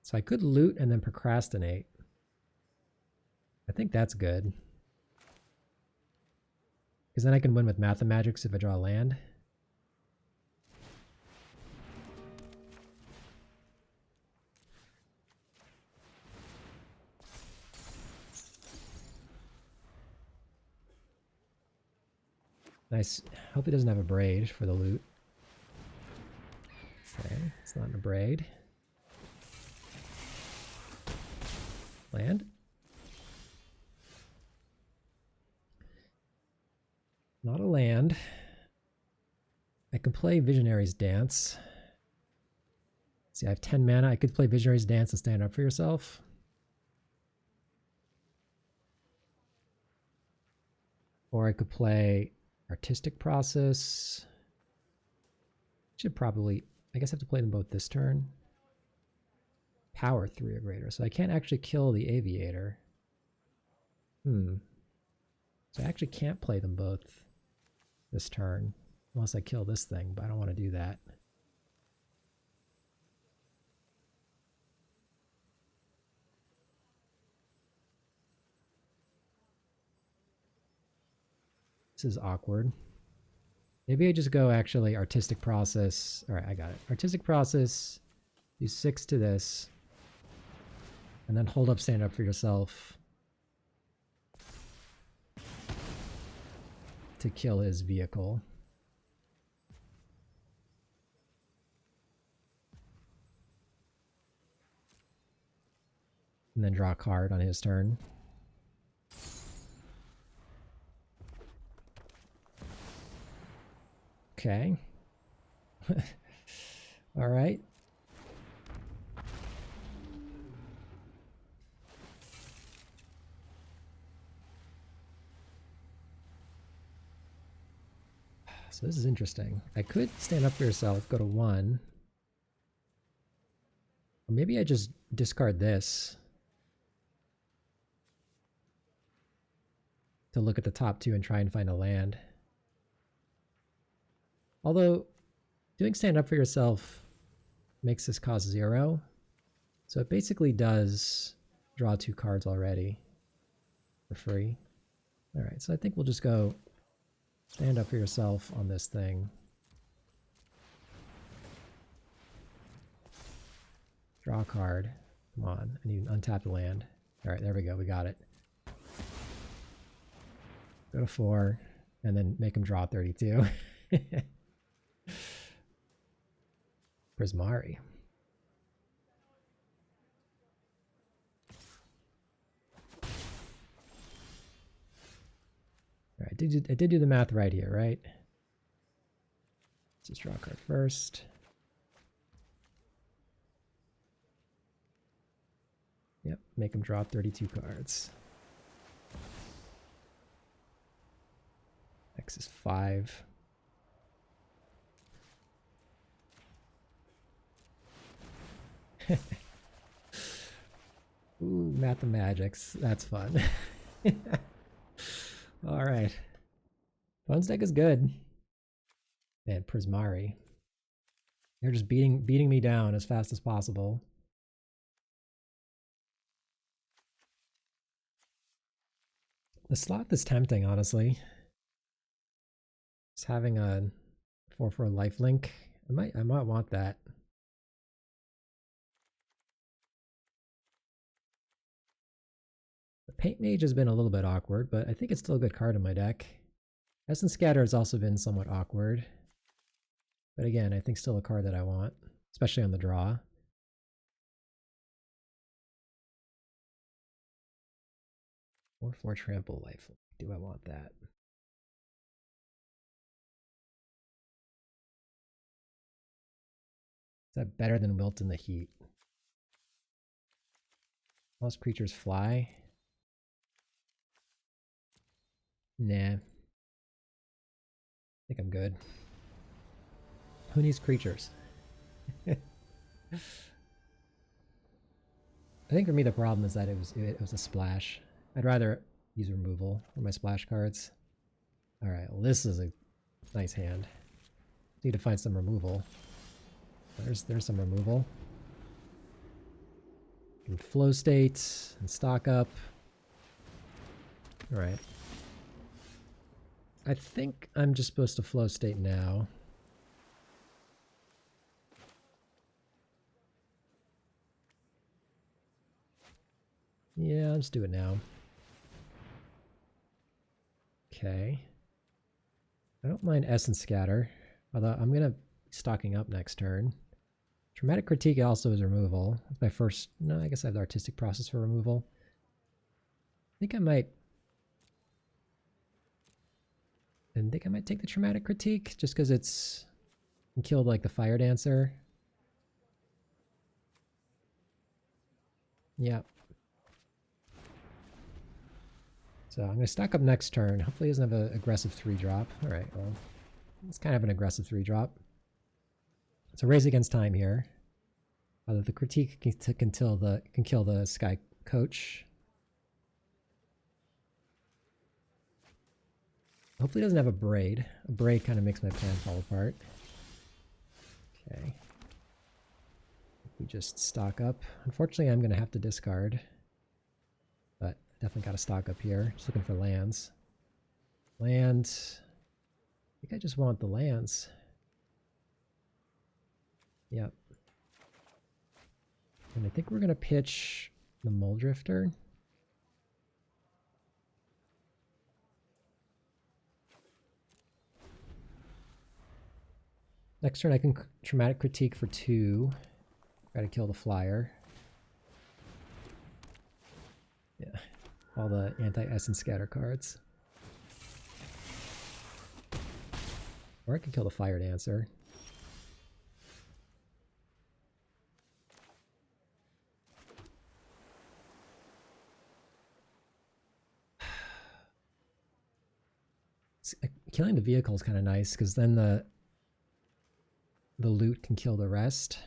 So I could loot and then procrastinate. I think that's good. Because then I can win with Mathemagics if I draw a land. Nice. Hope he doesn't have a braid for the loot. Okay, it's not in a braid. Land. Not a land. I can play Visionary's Dance. See, I have 10 mana. I could play Visionary's Dance and Stand Up For Yourself. Or I could play Artistic Process. Should probably... I guess I have to play them both this turn. Power 3 or greater. So I can't actually kill the Aviator. So I actually can't play them both this turn. Unless I kill this thing, but I don't want to do that. This is awkward. Maybe I just go actually Artistic Process. Alright, I got it. Artistic Process. Do 6 to this. And then hold up Stand Up For Yourself. To kill his vehicle. And then draw a card on his turn. Okay. All right. So this is interesting. I could Stand Up For Yourself, go to 1. Or maybe I just discard this to look at the top 2 and try and find a land. Although doing stand up for yourself makes this cost 0. So it basically does draw 2 cards already for free. All right, so I think we'll just go stand up for yourself on this thing. Draw a card. Come on, I need to untap the land. All right, there we go, we got it. Go to 4, and then make him draw 32. Prismari. All right, I did do the math right here, right? Let's just draw a card first. Yep, make him draw 32 cards. X is 5. Ooh, mathemagics. That's fun. All right. Phone's deck is good. Man, Prismari. They're just beating me down as fast as possible. The Sloth is tempting, honestly. Just having a 4/4 lifelink. I might want that. The Paint Mage has been a little bit awkward, but I think it's still a good card in my deck. Essence Scatter has also been somewhat awkward. But again, I think still a card that I want, especially on the draw. Or 4 Trample Life. Do I want that? Is that better than Wilt in the Heat? Most creatures fly. Nah. I think I'm good. Who needs creatures? I think for me the problem is that it was a splash. I'd rather use removal for my splash cards. Alright, well this is a nice hand. Need to find some removal. There's some removal. Can flow state and stock up. Alright. I think I'm just supposed to flow state now. Yeah, let's do it now. Okay. I don't mind Essence Scatter, although I'm going to be stocking up next turn. Dramatic Critique also is removal. That's my first... No, I guess I have the Artistic Process for removal. I think I might take the Traumatic Critique, just because it's... can kill, like, the Fire Dancer. Yeah. So I'm going to stock up next turn. Hopefully he doesn't have an aggressive 3-drop. Alright, well, it's kind of an aggressive 3-drop. So raise against time here. Although the critique can kill the Sky Coach. Hopefully he doesn't have a Braid. A Braid kind of makes my plan fall apart. Okay. We just stock up. Unfortunately, I'm going to have to discard. But definitely got to stock up here. Just looking for lands. Land. I think I just want the lands. Yep. And I think we're going to pitch the Mole Drifter. Next turn I can Traumatic Critique for 2. Gotta kill the flyer. Yeah. All the anti-Essence Scatter cards. Or I could kill the Fire Dancer. Killing the vehicle is kind of nice because then the loot can kill the rest.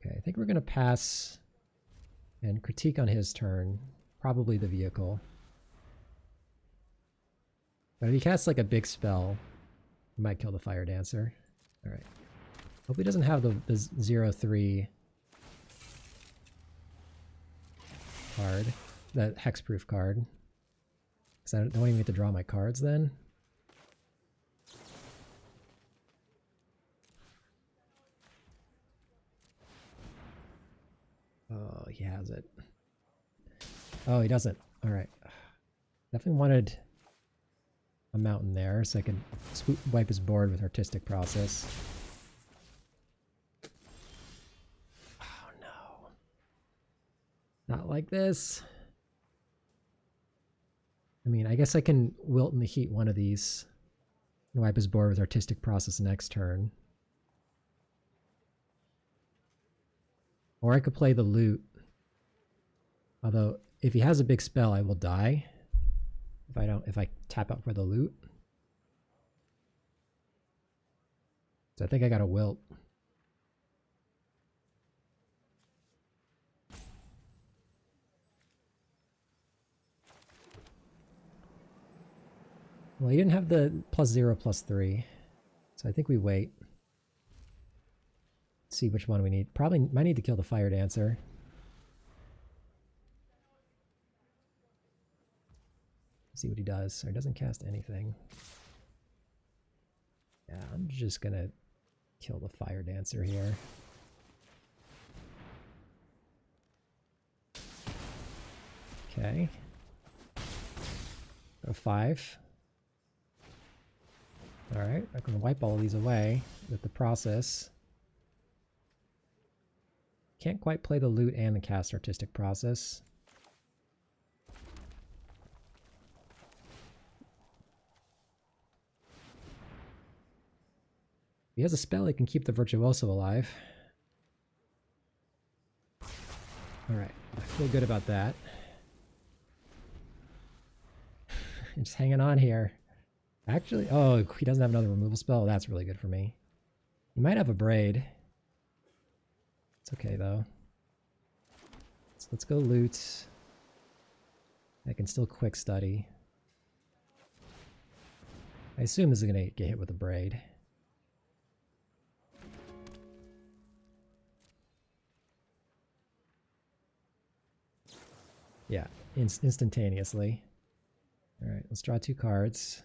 Okay, I think we're going to pass and critique on his turn. Probably the vehicle. But if he casts like a big spell, Might kill the Fire Dancer. Alright. Hope he doesn't have the 0-3 card. That hexproof card. Because I don't even get to draw my cards then. Oh, he has it. Oh, he doesn't. Alright. Definitely wanted a mountain there so I could wipe his board with Artistic Process. Oh no. Not like this. I mean, I guess I can wilt in the heat one of these and wipe his board with Artistic Process next turn. Or I could play the loot. Although, if he has a big spell, I will die. If I tap out for the loot. So I think I got a wilt. Well, he didn't have the +0/+3. So I think we wait. See which one we need. Probably might need to kill the Fire Dancer. See what he does. So he doesn't cast anything. Yeah, I'm just gonna kill the Fire Dancer here. Okay. Go 5. Alright, I can wipe all of these away with the process. Can't quite play the loot and the cast Artistic Process. If he has a spell, he can keep the Virtuoso alive. Alright, I feel good about that. Just hanging on here. Actually, oh, he doesn't have another removal spell. That's really good for me. He might have a Braid. It's okay, though. So let's go loot. I can still quick study. I assume this is going to get hit with a Braid. Yeah, instantaneously. Alright, let's draw 2 cards.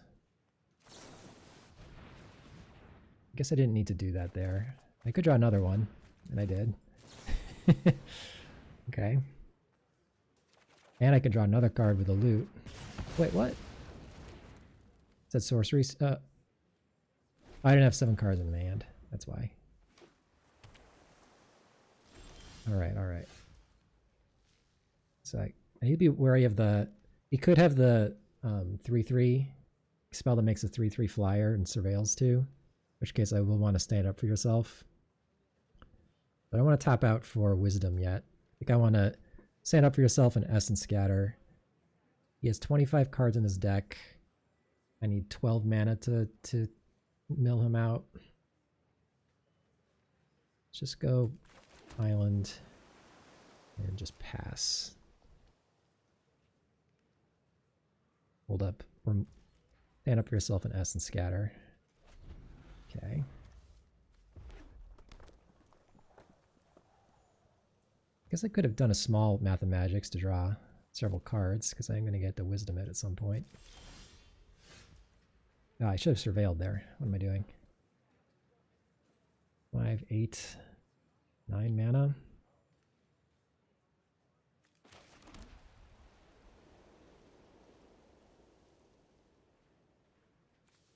I guess I didn't need to do that there. I could draw another one, and I did. Okay. And I could draw another card with a loot. Wait, what? Is that sorcery? I didn't have 7 cards in my hand. That's why. Alright, alright. So I need to be wary of the... He could have the 3/3 spell that makes a 3/3 flyer and surveils too. In which case I will want to stand up for yourself. But I don't want to tap out for wisdom yet. I think I want to stand up for yourself and Essence Scatter. He has 25 cards in his deck. I need 12 mana to mill him out. Let's just go Island and just pass. Hold up. Stand up for yourself and Essence Scatter. Okay. I guess I could have done a small Mathemagics to draw several cards, because I'm going to get the Wisdom it at some point. Oh, I should have Surveilled there. What am I doing? 5, 8, 9 mana.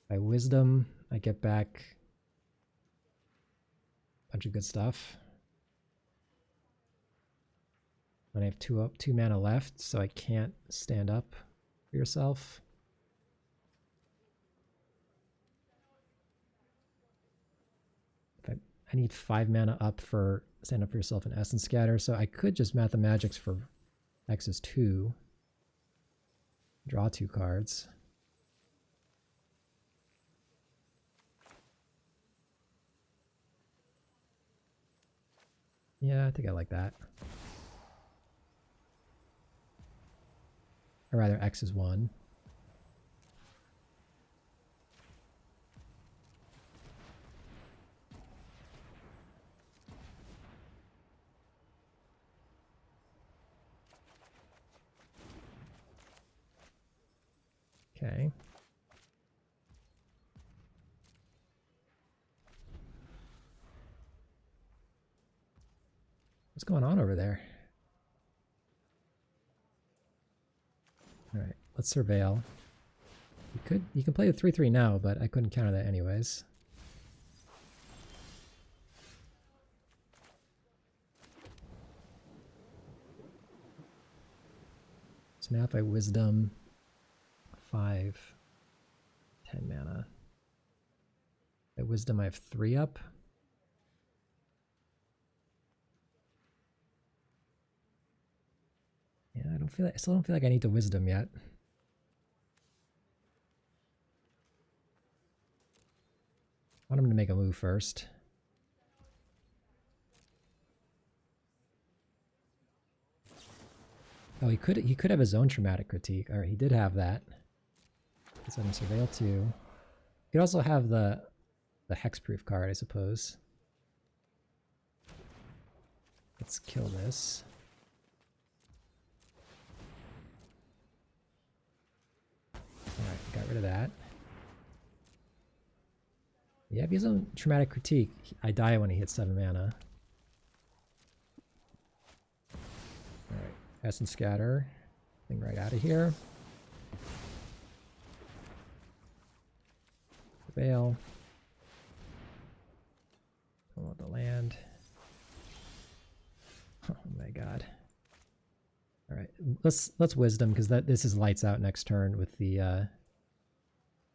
By Wisdom, I get back a bunch of good stuff. And I have 2 mana left, so I can't stand up for yourself. I need 5 mana up for stand up for yourself and Essence Scatter, so I could just Mathemagics for X is 2. Draw 2 cards. Yeah, I think I like that. Or rather, X is 1. Okay. What's going on over there? All right, let's surveil. You can play the 3/3 now, but I couldn't counter that anyways. So now if I wisdom 5, 10 mana. By wisdom I have 3 up. Yeah, I still don't feel like I need to wisdom yet. I want him to make a move first. Oh, he could have his own traumatic critique. All right, he did have that. Let's let him surveil 2. He could also have the hexproof card, I suppose. Let's kill this. Alright, got rid of that. Yeah, if he has a traumatic critique, I die when he hits 7 mana. Alright, Essence Scatter. Thing right out of here. Veil. Pull out the land. Oh my god. Alright, let's wisdom, because this is lights out next turn with the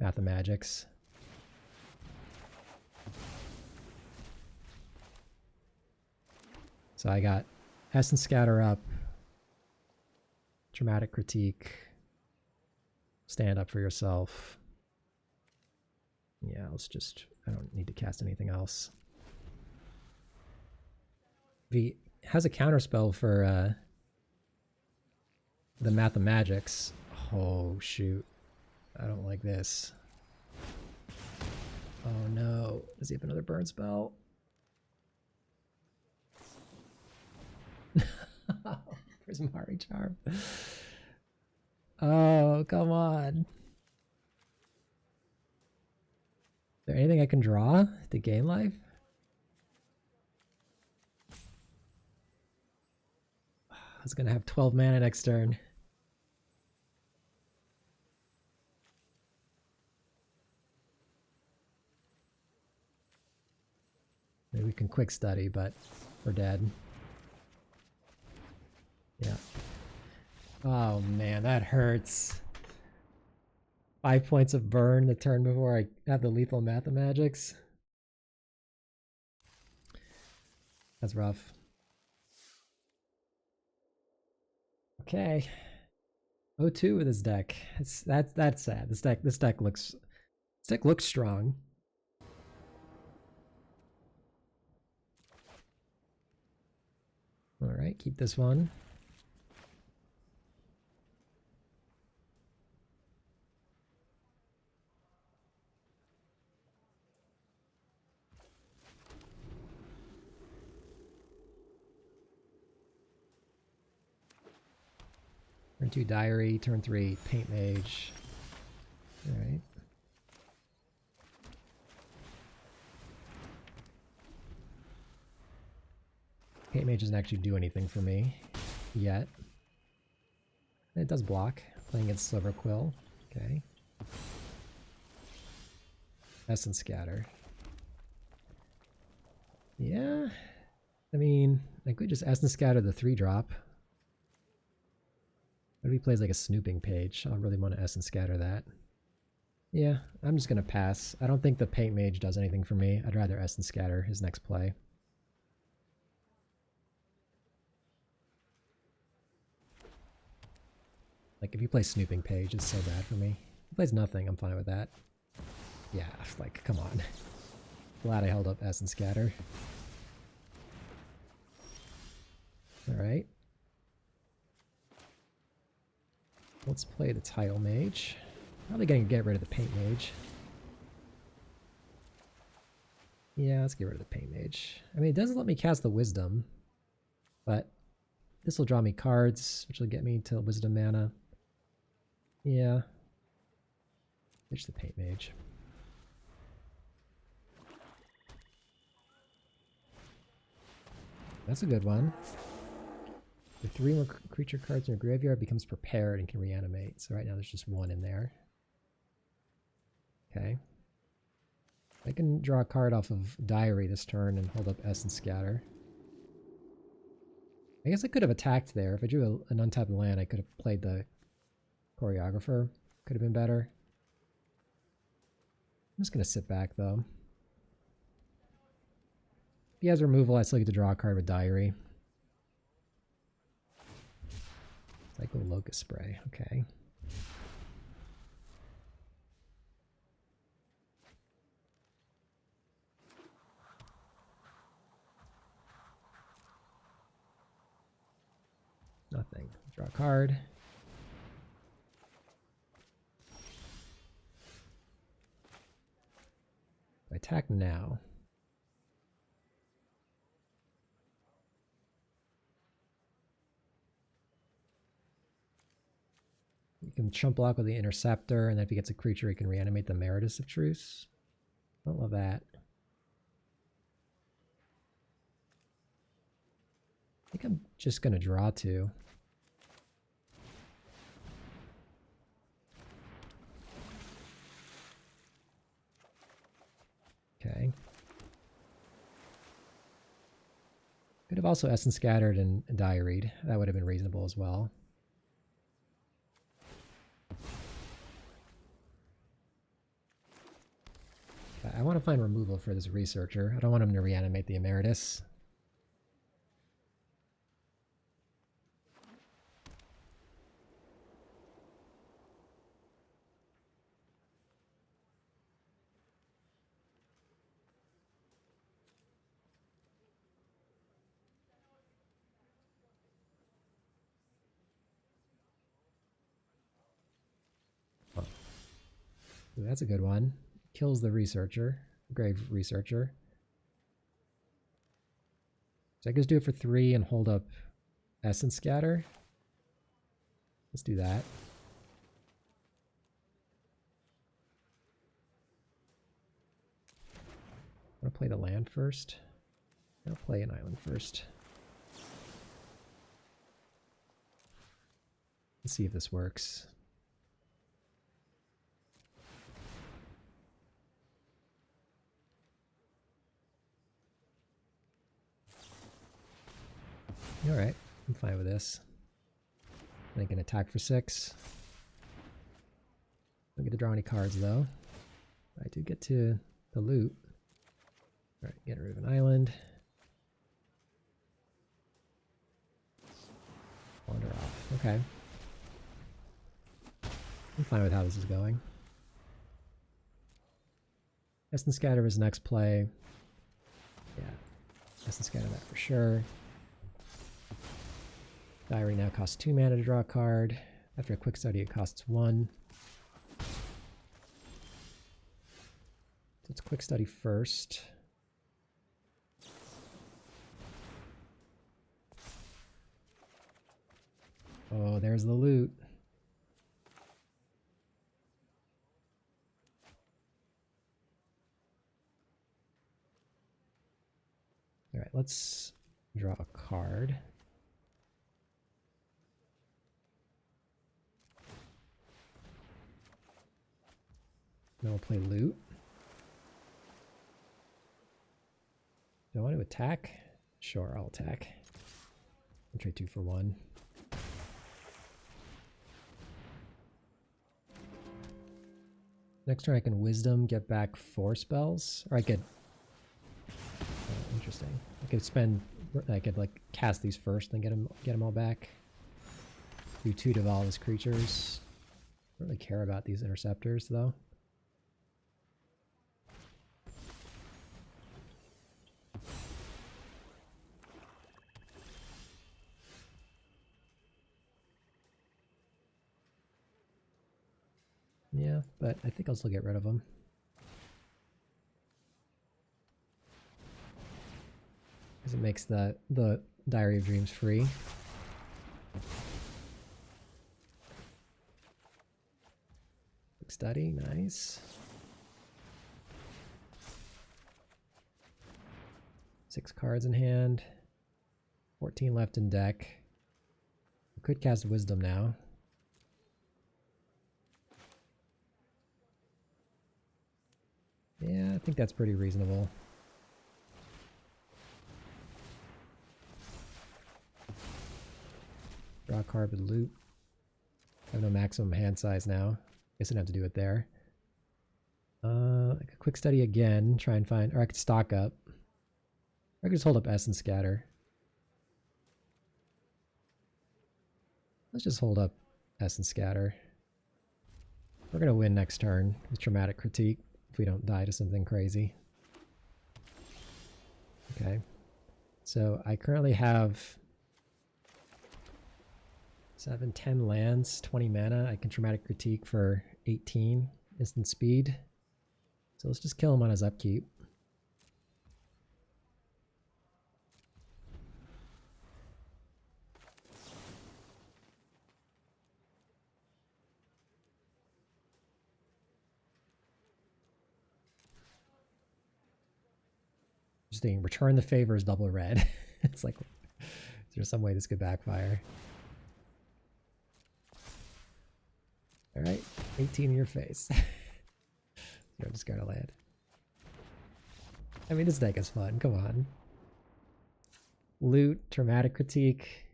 Mathemagics. So I got Essence Scatter up, Dramatic Critique, Stand Up for Yourself. Yeah, I don't need to cast anything else. He has a counterspell for the Mathemagics. Oh, shoot. I don't like this. Oh, no. Does he have another burn spell? Prismari Charm. Oh, come on. Is there anything I can draw to gain life? I was going to have 12 mana next turn. Maybe we can quick study, but we're dead. Yeah. Oh man, that hurts. 5 points of burn the turn before I have the lethal Mathemagics. That's rough. Okay. 0-2 with this deck. That's sad. This deck looks strong. All right, keep this one. Turn 2 Diary, turn 3 Paint Mage. Alright. Paint Mage doesn't actually do anything for me yet. It does block, playing against Silver Quill. Okay. Essence Scatter. Yeah. I mean, I could just Essence Scatter the 3-drop. What if he plays like a Snooping Page? I don't really want to Essence Scatter that. Yeah, I'm just going to pass. I don't think the Paint Mage does anything for me. I'd rather Essence Scatter his next play. Like, if you play Snooping Page, it's so bad for me. If he plays nothing, I'm fine with that. Yeah, like, come on. Glad I held up Essence Scatter. Alright. Let's play the Tile Mage. Probably gonna get rid of the Paint Mage. Yeah, let's get rid of the Paint Mage. I mean, it doesn't let me cast the Wisdom, but this will draw me cards, which will get me to Wisdom mana. Yeah. Ditch the paint mage. That's a good one. The 3 more creature cards in your graveyard becomes prepared and can reanimate. So right now there's just 1 in there. Okay. I can draw a card off of Diary this turn and hold up Essence Scatter. I guess I could have attacked there. If I drew an untapped land, I could have played the Choreographer. Could have been better. I'm just going to sit back, though. If he has removal, I still get to draw a card with Diary. Cycle Locust Spray. Okay. Nothing. Draw a card. I attack now. You can chump block with the Interceptor, and then if he gets a creature, he can reanimate the Meritus of Truce. Don't love that. I think I'm just going to draw 2. Okay. Could have also Essence Scattered and Diaried. That would have been reasonable as well. Okay, I want to find removal for this Researcher. I don't want him to reanimate the Emeritus. Ooh, that's a good one. Kills the Researcher, Grave Researcher. So I can just do it for 3 and hold up Essence Scatter. Let's do that. I'm going to play the land first. I'll play an island first. Let's see if this works. Alright, I'm fine with this. I can attack for 6. Don't get to draw any cards though. I do get to the loot. Alright, get rid of an island. Wander off. Okay. I'm fine with how this is going. Essence Scatter is next play. Yeah. Essence Scatter that for sure. Diary now costs 2 mana to draw a card. After a quick study, it costs 1. So it's quick study first. Oh, there's the loot. All right, let's draw a card. Then we'll play loot. Do I want to attack? Sure, I'll attack. I'll trade 2 for 1. Next turn I can Wisdom, get back 4 spells. Or I could... interesting. I could spend... I could like cast these first, then get them all back. Do 2 Devolve as creatures. Don't really care about these Interceptors though. Yeah, but I think I'll still get rid of them. Because it makes the Diary of Dreams free. study, nice. 6 cards in hand. 14 left in deck. We could cast Wisdom now. Yeah, I think that's pretty reasonable. Draw a card with loot. I have no maximum hand size now. Guess I don't have to do it there. I could quick study again, try and find, or I could stock up. Or I could just hold up S and scatter. Let's just hold up S and scatter. We're gonna win next turn with Traumatic Critique if we don't die to something crazy. Okay. So I currently have 7, 10 lands, 20 mana. I can Traumatic Critique for 18 instant speed. So let's just kill him on his upkeep. Just thinking, return the favor is double red. It's like, is there some way this could backfire? Alright, 18 in your face. Zero discard a land. I mean, this deck is fun, come on. Loot, Traumatic Critique.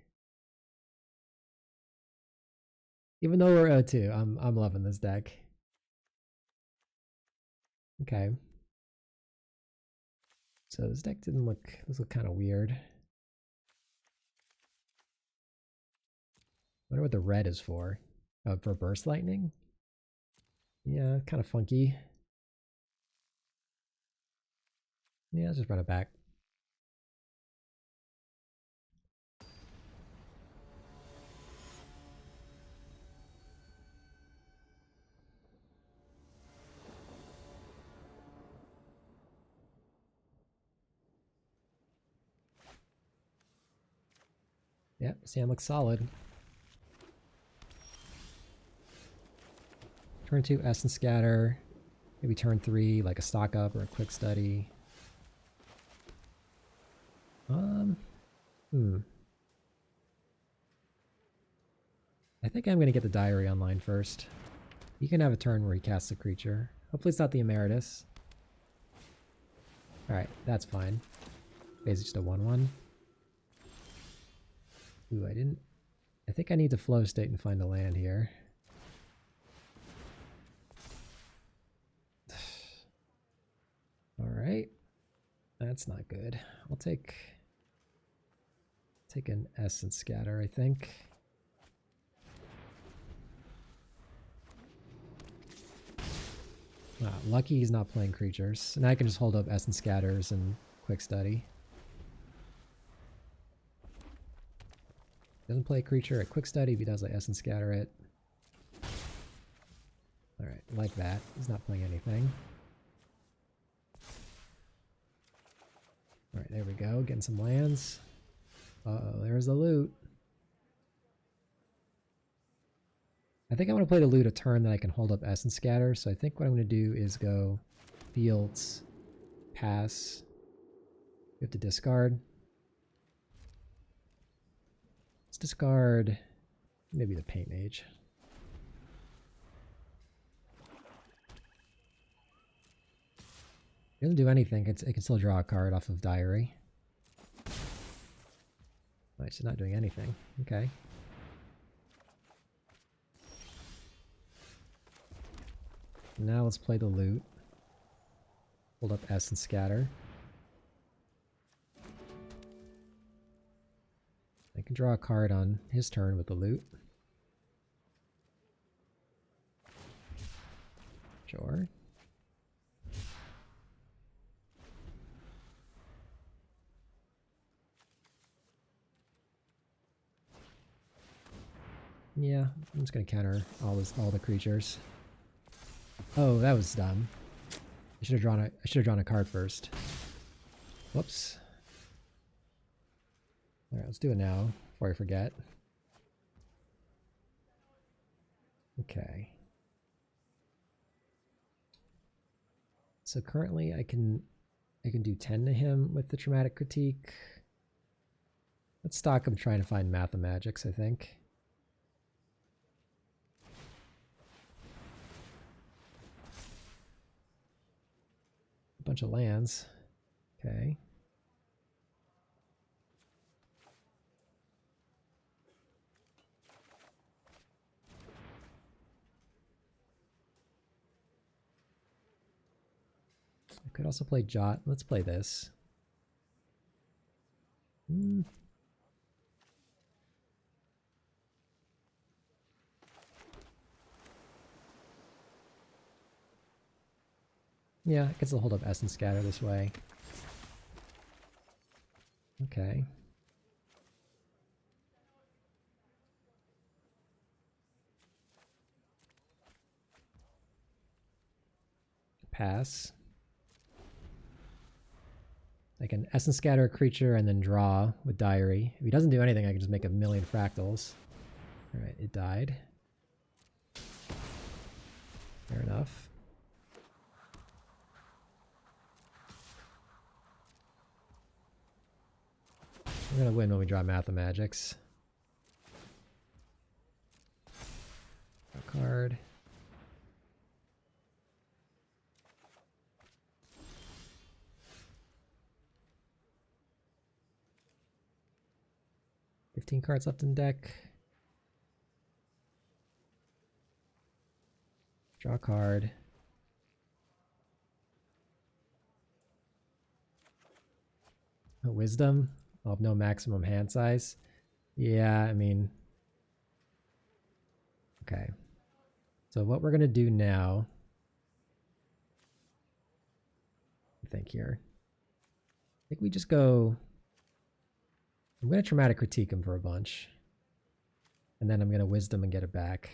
Even though we're 0-2, I'm loving this deck. Okay. So this deck didn't look, this looked kind of weird. Wonder what the red is for. For Burst Lightning? Yeah, kind of funky. Yeah, let's just run it back. Yep, Sam looks solid. Turn 2, S and Scatter. Maybe turn 3, like a stock up or a quick study. I think I'm going to get the diary online first. You can have a turn where he casts a creature. Hopefully it's not the Emeritus. Alright, that's fine. Basically just a 1-1. Ooh, I think I need to flow state and find a land here. Alright. That's not good. I'll take an S and Scatter, I think. Ah, lucky he's not playing creatures. Now I can just hold up S and Scatters and quick study. Doesn't play a creature at quick study, if he does, like S and Scatter it. Alright, like that. He's not playing anything. Alright, there we go. Getting some lands. Uh-oh, there's the loot. I think I want to play the loot a turn that I can hold up S and Scatter, so I think what I'm going to do is go Fields, pass. We have to discard. Let's discard maybe the Paint Mage. It doesn't do anything. It can still draw a card off of Diary. Oh, it's not doing anything. Okay. Now let's play the loot. Hold up S and Scatter. I can draw a card on his turn with the loot. Sure. Yeah, I'm just gonna counter all the creatures. Oh, that was dumb. I should have drawn a card first. Whoops. Alright, let's do it now before I forget. Okay. So currently I can do 10 to him with the Traumatic Critique. Let's stock him trying to find Mathemagics, I think. A bunch of lands. Okay. I could also play Jot. Let's play this. Yeah, I can still hold up Essence Scatter this way. Okay. Pass. I can Essence Scatter a creature and then draw with Diary. If he doesn't do anything, I can just make a million fractals. Alright, it died. Fair enough. We're gonna win when we draw Mathemagics. A card. $15 cards left in deck. Draw a card. Wisdom. I'll have no maximum hand size. Yeah, I mean... Okay. So what we're going to do now... I think here. I think we just go... I'm going to Traumatic Critique him for a bunch. And then I'm going to Wisdom and get it back.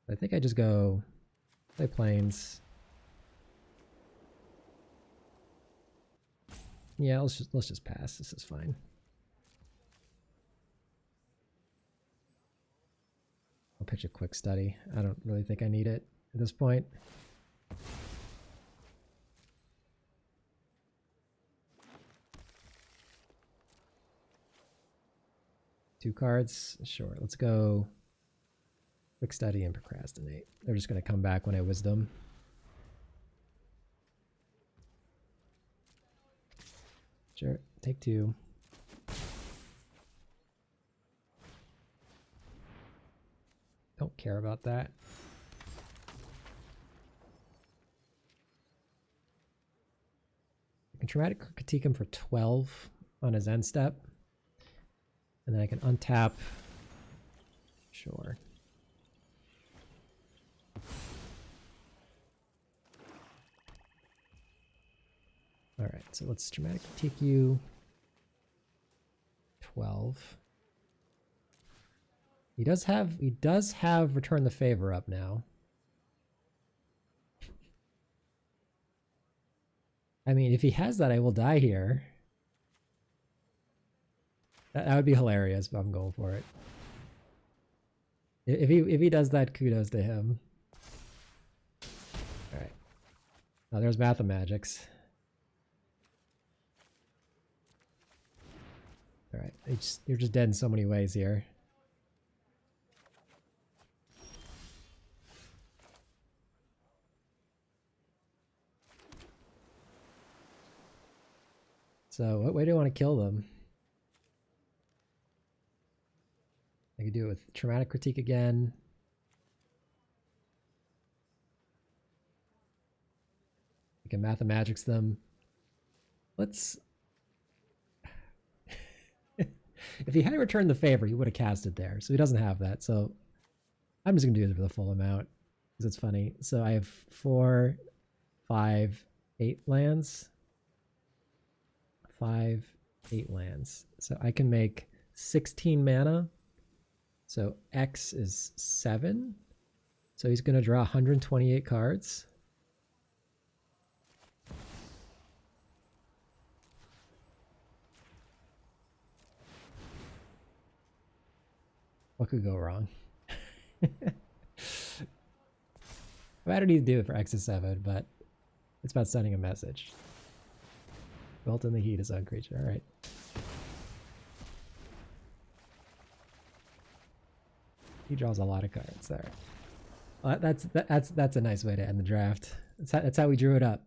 I think I just go... Play Plains. Yeah, let's just pass. This is fine. I'll pitch a Quick Study. I don't really think I need it at this point. Two cards? Sure. Let's go Quick Study and Procrastinate. They're just going to come back when I Wisdom. Sure. Take two. Don't care about that. I can Traumatic Critique him for 12 on his end step. And then I can untap. Sure. Alright, so let's Traumatic Critique you. 12. He does have Return the Favor up now. I mean, if he has that, I will die here. That would be hilarious, but I'm going for it. If he does that, kudos to him. Alright. Now there's Mathemagics. Alright, you're just dead in so many ways here. So what way do I want to kill them? I could do it with Traumatic Critique again. I can Mathemagics them. Let's... If he had returned the favor, he would have cast it there. So he doesn't have that. So I'm just going to do it for the full amount because it's funny. So I have 4, 5, 8 lands. 5, 8 lands. So I can make 16 mana. So X is 7. So he's going to draw 128 cards. What could go wrong? I don't need to do it for X7, but it's about sending a message. Built in the heat is on creature. All right. He draws a lot of cards there. Well, that's a nice way to end the draft. That's how we drew it up.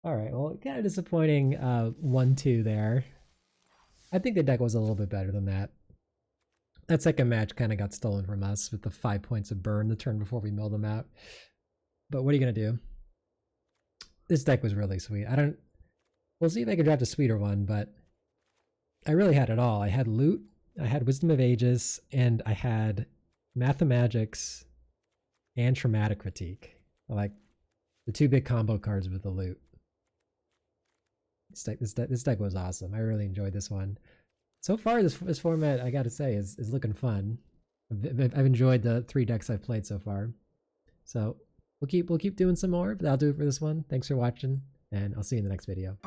All right. Well, kind of disappointing 1-2 there. I think the deck was a little bit better than that. That second match kind of got stolen from us with the 5 points of burn the turn before we milled them out. But what are you gonna do? This deck was really sweet. We'll see if I can draft a sweeter one, but I really had it all. I had loot, I had Wisdom of Ages, and I had Mathemagics and Traumatic Critique. Like the two big combo cards with the loot. This deck was awesome. I really enjoyed this one. So far, this format, I gotta say, is looking fun. I've enjoyed the 3 decks I've played so far. So we'll keep doing some more, but that'll do it for this one. Thanks for watching, and I'll see you in the next video.